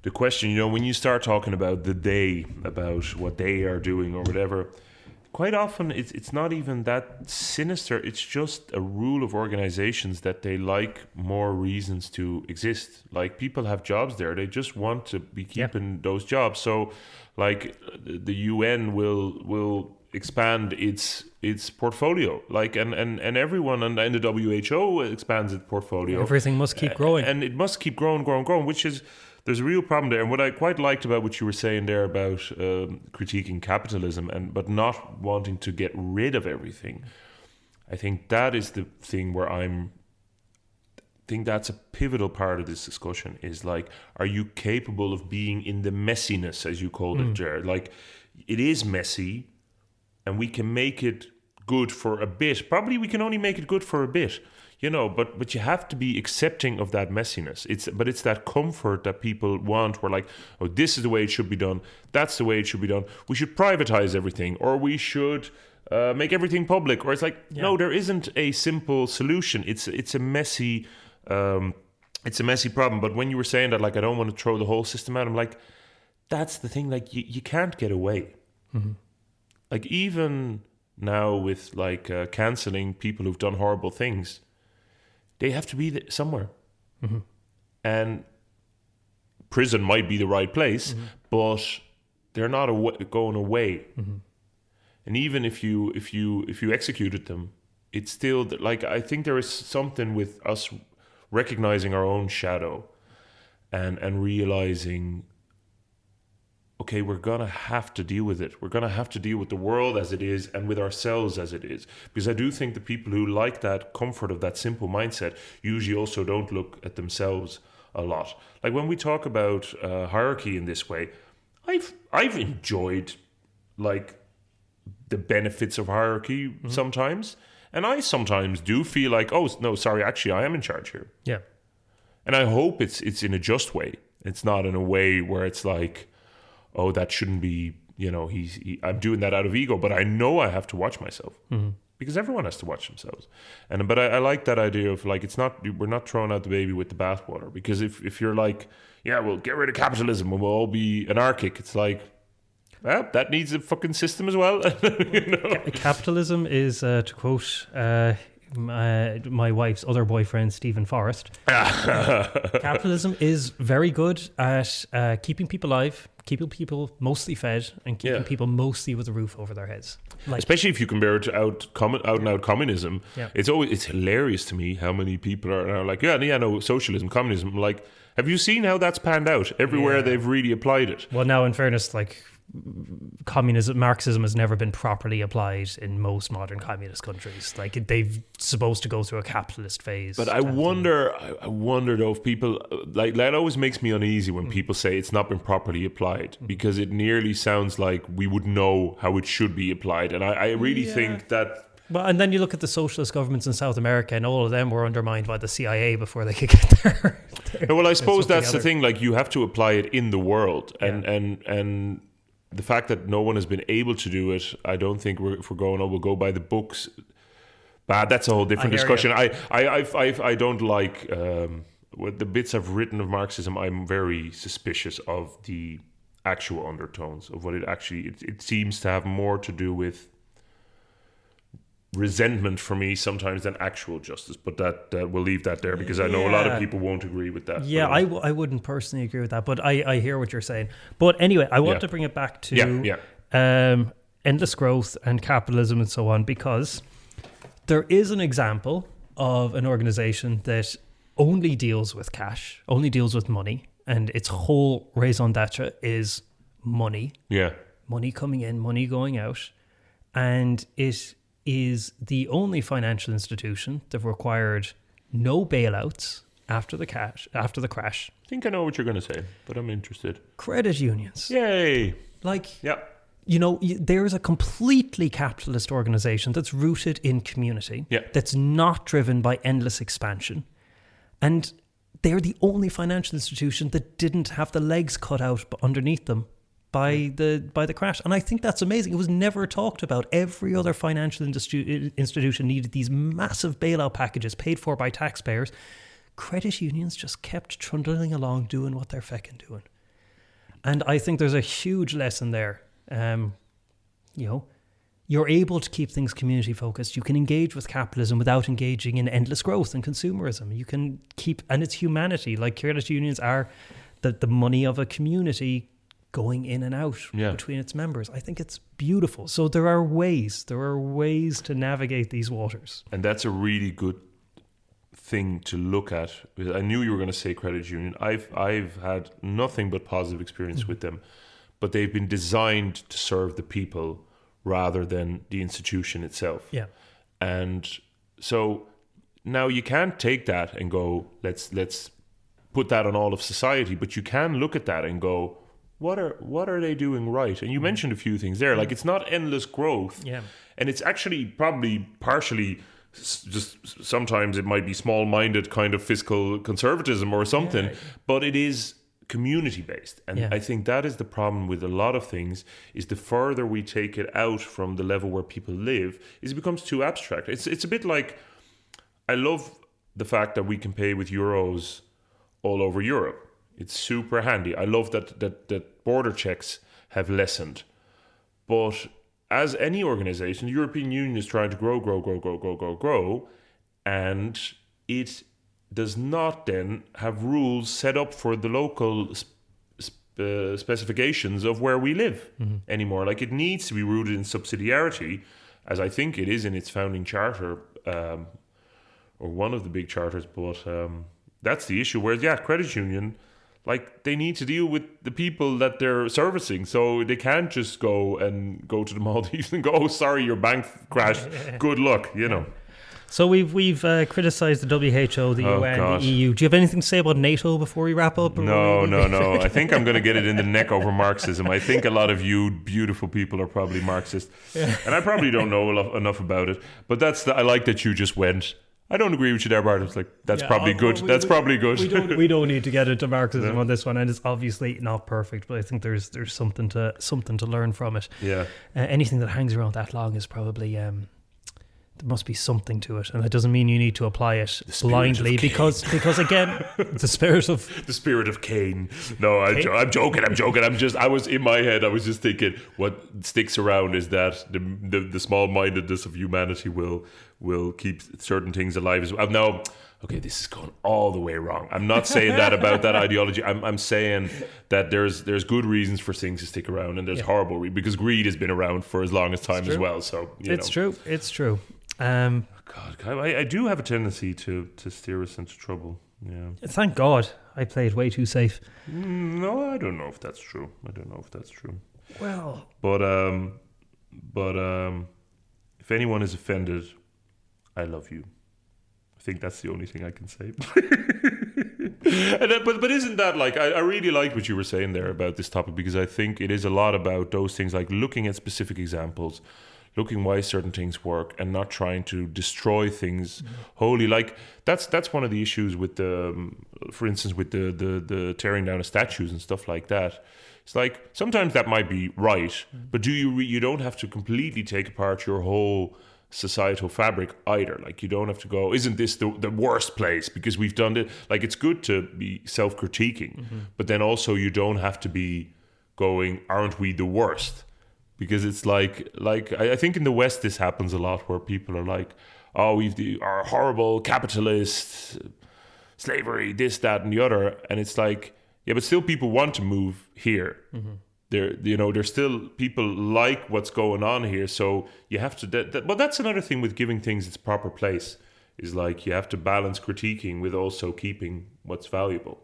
the question, when you start talking about about what they are doing or whatever, quite often it's not even that sinister. It's just a rule of organizations that they like more reasons to exist. Like, people have jobs there. They just want to be keeping those jobs. So, like, the UN will expand its portfolio, like, and everyone, and the WHO expands its portfolio. Everything must keep growing. And it must keep growing, which is... There's a real problem there. And what I quite liked about what you were saying there about critiquing capitalism but not wanting to get rid of everything, I think that is the thing where I think that's a pivotal part of this discussion, is like, are you capable of being in the messiness, as you called it, Jared? Like, it is messy, and we can make it good for a bit. Probably we can only make it good for a bit. But you have to be accepting of that messiness. It's that comfort that people want. We're like, oh, this is the way it should be done. That's the way it should be done. We should privatize everything, or we should make everything public. Or it's like, no, there isn't a simple solution. It's a messy problem. But when you were saying that, like, I don't want to throw the whole system out, I'm like, that's the thing. Like, you can't get away. Mm-hmm. Like, even now with like canceling people who've done horrible things, they have to be somewhere. Mm-hmm. And prison might be the right place, but they're not going away. Mm-hmm. And even if you executed them, it's still like, I think there is something with us recognizing our own shadow and realizing, okay, we're going to have to deal with it. We're going to have to deal with the world as it is and with ourselves as it is. Because I do think the people who like that comfort of that simple mindset usually also don't look at themselves a lot. Like, when we talk about hierarchy in this way, I've enjoyed, like, the benefits of hierarchy sometimes. And I sometimes do feel like, oh, no, sorry, actually, I am in charge here. Yeah. And I hope it's in a just way. It's not in a way where it's like, oh, that shouldn't be, I'm doing that out of ego, but I know I have to watch myself because everyone has to watch themselves. But I like that idea of, like, we're not throwing out the baby with the bathwater, because if you're like, yeah, well, get rid of capitalism and we'll all be anarchic, it's like, well, that needs a fucking system as well. Capitalism is, to quote my wife's other boyfriend, Stephen Forrest, capitalism is very good at keeping people alive, keeping people mostly fed, and keeping people mostly with a roof over their heads. Like, especially if you compare it to out and out communism, it's hilarious to me how many people are like, no, socialism, communism. Like, have you seen how that's panned out everywhere they've really applied it? Well, now, in fairness, like, Marxism has never been properly applied in most modern communist countries. Like, they've supposed to go through a capitalist phase. But I wonder though, if people, like, that always makes me uneasy when people say it's not been properly applied, because it nearly sounds like we would know how it should be applied. And I really think that. Well, and then you look at the socialist governments in South America, and all of them were undermined by the CIA before they could get there. Well, I suppose that's the thing. Like, you have to apply it in the world, and the fact that no one has been able to do it, I don't think we'll go by the books. But that's a whole different discussion. I don't like with the bits I've written of Marxism, I'm very suspicious of the actual undertones of what it seems to have more to do with resentment for me sometimes than actual justice, but that we'll leave that there because I know a lot of people won't agree with that. Yeah, I wouldn't personally agree with that, but I hear what you're saying. But anyway, I want to bring it back to endless growth and capitalism and so on, because there is an example of an organization that only deals with cash, only deals with money, and its whole raison d'etre is money. Yeah. Money coming in, money going out, and it is the only financial institution that required no bailouts after the crash. I think I know what you're going to say, but I'm interested. Credit unions. Yay. There is a completely capitalist organization that's rooted in community, that's not driven by endless expansion. And they're the only financial institution that didn't have the legs cut out underneath them by the crash. And I think that's amazing. It was never talked about. Every other financial institution needed these massive bailout packages paid for by taxpayers. Credit unions just kept trundling along doing what they're feckin' doing. And I think there's a huge lesson there. You're able to keep things community focused. You can engage with capitalism without engaging in endless growth and consumerism. You can keep, and it's humanity. Like credit unions are the money of a community going in and out between its members. I think it's beautiful. So there are ways to navigate these waters. And that's a really good thing to look at. I knew you were going to say credit union. I've had nothing but positive experience with them, but they've been designed to serve the people rather than the institution itself. Yeah. And so now you can't take that and go, let's put that on all of society, but you can look at that and go, what are they doing right? And you mentioned a few things there. Like, it's not endless growth. Yeah. And it's actually probably partially just sometimes it might be small-minded kind of fiscal conservatism or something, but it is community-based. And I think that is the problem with a lot of things, is the further we take it out from the level where people live, is it becomes too abstract. It's a bit like, I love the fact that we can pay with euros all over Europe. It's super handy. I love that border checks have lessened. But as any organization, the European Union is trying to grow, and it does not then have rules set up for the local specifications of where we live anymore. Like, it needs to be rooted in subsidiarity, as I think it is in its founding charter, or one of the big charters. But that's the issue. Whereas, credit union, like, they need to deal with the people that they're servicing. So they can't just go to the Maldives and go, oh, sorry, your bank crashed. Good luck, So we've criticised the WHO, the UN, the EU. Do you have anything to say about NATO before we wrap up? No. I think I'm going to get it in the neck over Marxism. I think a lot of you beautiful people are probably Marxist. And I probably don't know enough about it. But I like that you just went, I don't agree with you there, Bart. It's like, that's probably good. That's probably good. We don't need to get into Marxism on this one, and it's obviously not perfect, but I think there's something to learn from it. Yeah. Anything that hangs around that long is probably there must be something to it, and that doesn't mean you need to apply it blindly because again, the spirit of Cain. No, I'm joking. I was in my head. I was just thinking, what sticks around is that the small-mindedness of humanity will keep certain things alive as well. Now, okay, this is going all the way wrong. I'm not saying that about that ideology. I'm saying that there's good reasons for things to stick around, and there's horrible because greed has been around for as long as time as well. So it's true. God, I do have a tendency to steer us into trouble. Yeah. Thank God I played way too safe. No, I don't know if that's true. Well, but if anyone is offended, I love you. I think that's the only thing I can say. But isn't that like, I really liked what you were saying there about this topic, because I think it is a lot about those things, like looking at specific examples, looking why certain things work, and not trying to destroy things wholly. Like that's one of the issues with for instance, with the tearing down of statues and stuff like that. It's like, sometimes that might be right, but you don't have to completely take apart your whole societal fabric either. Like, you don't have to go, isn't this the worst place because we've done it? Like, it's good to be self-critiquing, but then also you don't have to be going, aren't we the worst? Because it's like I think in the West this happens a lot, where people are like, oh, are horrible capitalists, slavery, this, that, and the other, and it's like, yeah, but still people want to move here. There's still people like what's going on here, so you have to. But that's another thing with giving things its proper place, is like you have to balance critiquing with also keeping what's valuable.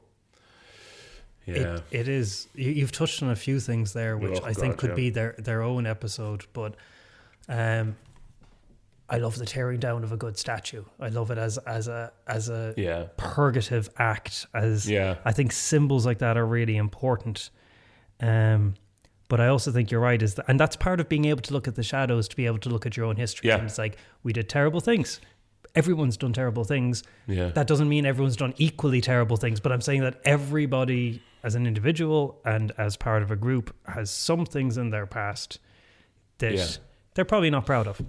Yeah, it is. You've touched on a few things there, which I think could be their own episode. But I love the tearing down of a good statue. I love it as a purgative act. I think symbols like that are really important. But I also think you're right, and that's part of being able to look at the shadows, to be able to look at your own history. Yeah. And it's like, we did terrible things. Everyone's done terrible things. Yeah. That doesn't mean everyone's done equally terrible things, but I'm saying that everybody as an individual and as part of a group has some things in their past that they're probably not proud of.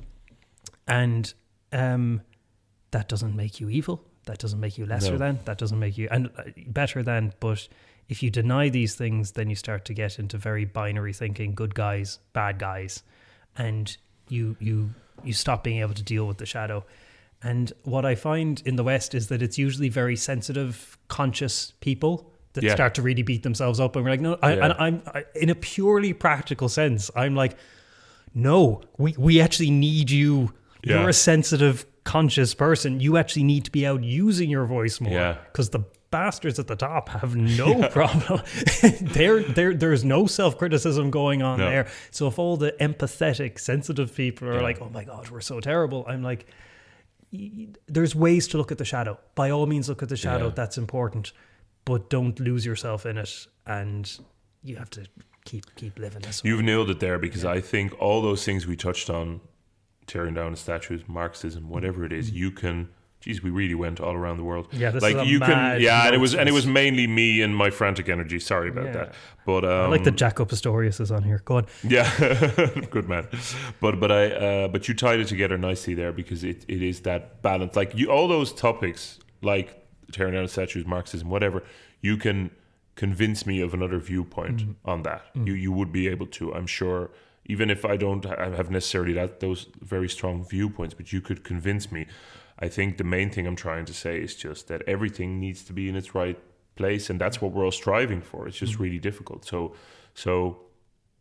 And that doesn't make you evil. That doesn't make you lesser than. That doesn't make you better than. But if you deny these things, then you start to get into very binary thinking, good guys, bad guys. And you stop being able to deal with the shadow. And what I find in the West is that it's usually very sensitive, conscious people that start to really beat themselves up. And we're like, no, and I'm in a purely practical sense, I'm like, no, we actually need you. Yeah. You're a sensitive, conscious person. You actually need to be out using your voice more, because the bastards at the top have no problem. There's no self-criticism going on there. So if all the empathetic, sensitive people are like, oh my God, we're so terrible, I'm like, there's ways to look at the shadow. By all means, look at the shadow. That's important, but don't lose yourself in it. And you have to keep living this way. You've nailed it there, because I think all those things we touched on, tearing down the statues, Marxism, whatever it is, you can. Geez, we really went all around the world. Yeah, this like is a you mad can. And it was mainly me and my frantic energy. Sorry about that. But I like that Jaco Pastorius is on here. Go on. Yeah, good man. But you tied it together nicely there, because it is that balance. Like all those topics, like tearing down the statues, Marxism, whatever, you can convince me of another viewpoint on that. You would be able to, I'm sure. Even if I don't have necessarily those very strong viewpoints, but you could convince me. I think the main thing I'm trying to say is just that everything needs to be in its right place, and that's what we're all striving for. It's just really difficult. So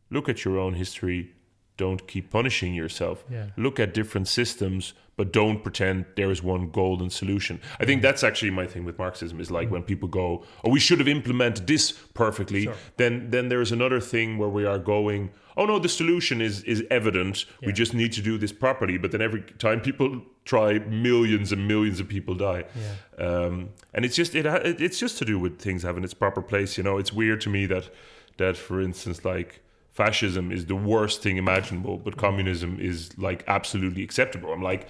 look at your own history. Don't keep punishing yourself. Yeah. Look at different systems, but don't pretend there is one golden solution. I think that's actually my thing with Marxism, is like when people go, oh, we should have implemented this perfectly. Sure. Then there's another thing where we are going, oh no, the solution is evident. Yeah. We just need to do this properly. But then every time people try, millions and millions of people die. Yeah. And it's just to do with things having its proper place. You know, it's weird to me that for instance, like, fascism is the worst thing imaginable, but communism is like absolutely acceptable. I'm like,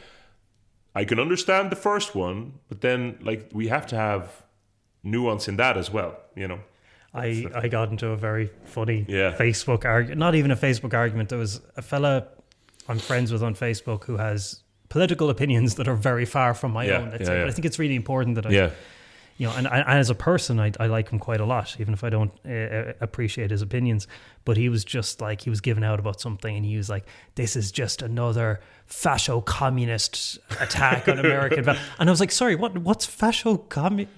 I can understand the first one, but then like we have to have nuance in that as well, you know. I got into a very funny Facebook argument, not even a Facebook argument. There was a fella I'm friends with on Facebook who has political opinions that are very far from my own. But I think it's really important that and as a person, I like him quite a lot, even if I don't appreciate his opinions. But he was just like, he was giving out about something, and he was like, this is just fascio-communist attack on American And I was like, sorry, what's fascio-communist?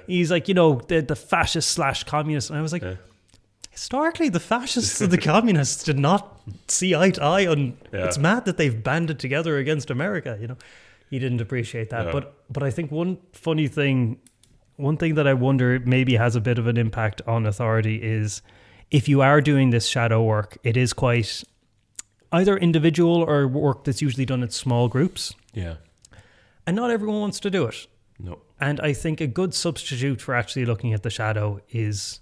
He's like, the fascist/communist. And I was like, historically, the fascists and the communists did not see eye to eye on. It's mad that they've banded together against America. He didn't appreciate that. But I think one thing that I wonder maybe has a bit of an impact on authority is, if you are doing this shadow work, it is quite either individual or work that's usually done in small groups. Yeah. And not everyone wants to do it. No. And I think a good substitute for actually looking at the shadow is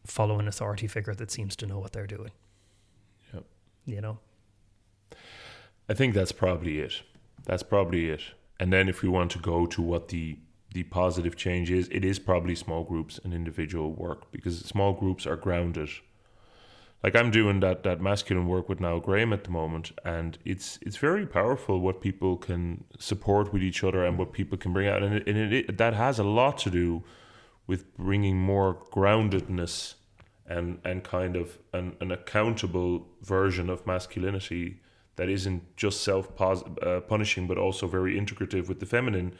follow an authority figure that seems to know what they're doing. Yep. I think that's probably it. And then if we want to go to what the positive change is, it is probably small groups and individual work, because small groups are grounded. like I'm doing that masculine work with now Graham at the moment, and it's very powerful what people can support with each other and what people can bring out, and that has a lot to do with bringing more groundedness and kind of an accountable version of masculinity that isn't just punishing but also very integrative with the feminine,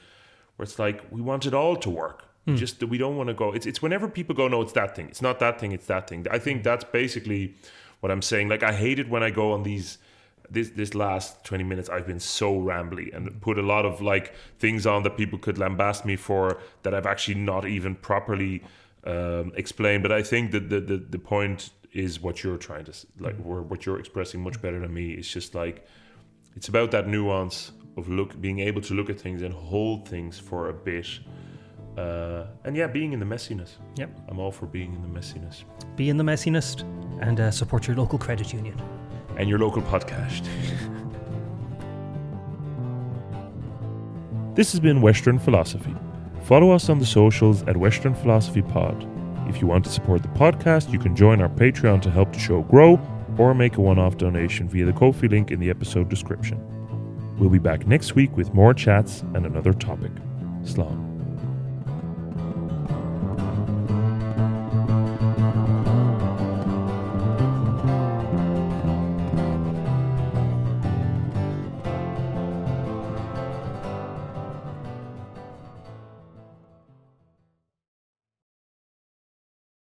where it's like we want it all to work. Just that we don't want to go. It's whenever people go, no, it's that thing. It's not that thing. It's that thing. I think that's basically what I'm saying. Like I hate it when I go on this last 20 minutes. I've been so rambly and put a lot of like things on that people could lambast me for that I've actually not even properly explained. But I think that the point is what you're trying to like, what you're expressing much better than me. It's just like it's about that nuance of being able to look at things and hold things for a bit. And yeah, being in the messiness. Yep. I'm all for being in the messiness. Be in the messiness and support your local credit union. And your local Podcasht. This has been Weshtern Philosophy. Follow us on the socials at Weshtern Philosophy Pod. If you want to support the podcast, you can join our Patreon to help the show grow or make a one-off donation via the Ko-fi link in the episode description. We'll be back next week with more chats and another topic. Slán.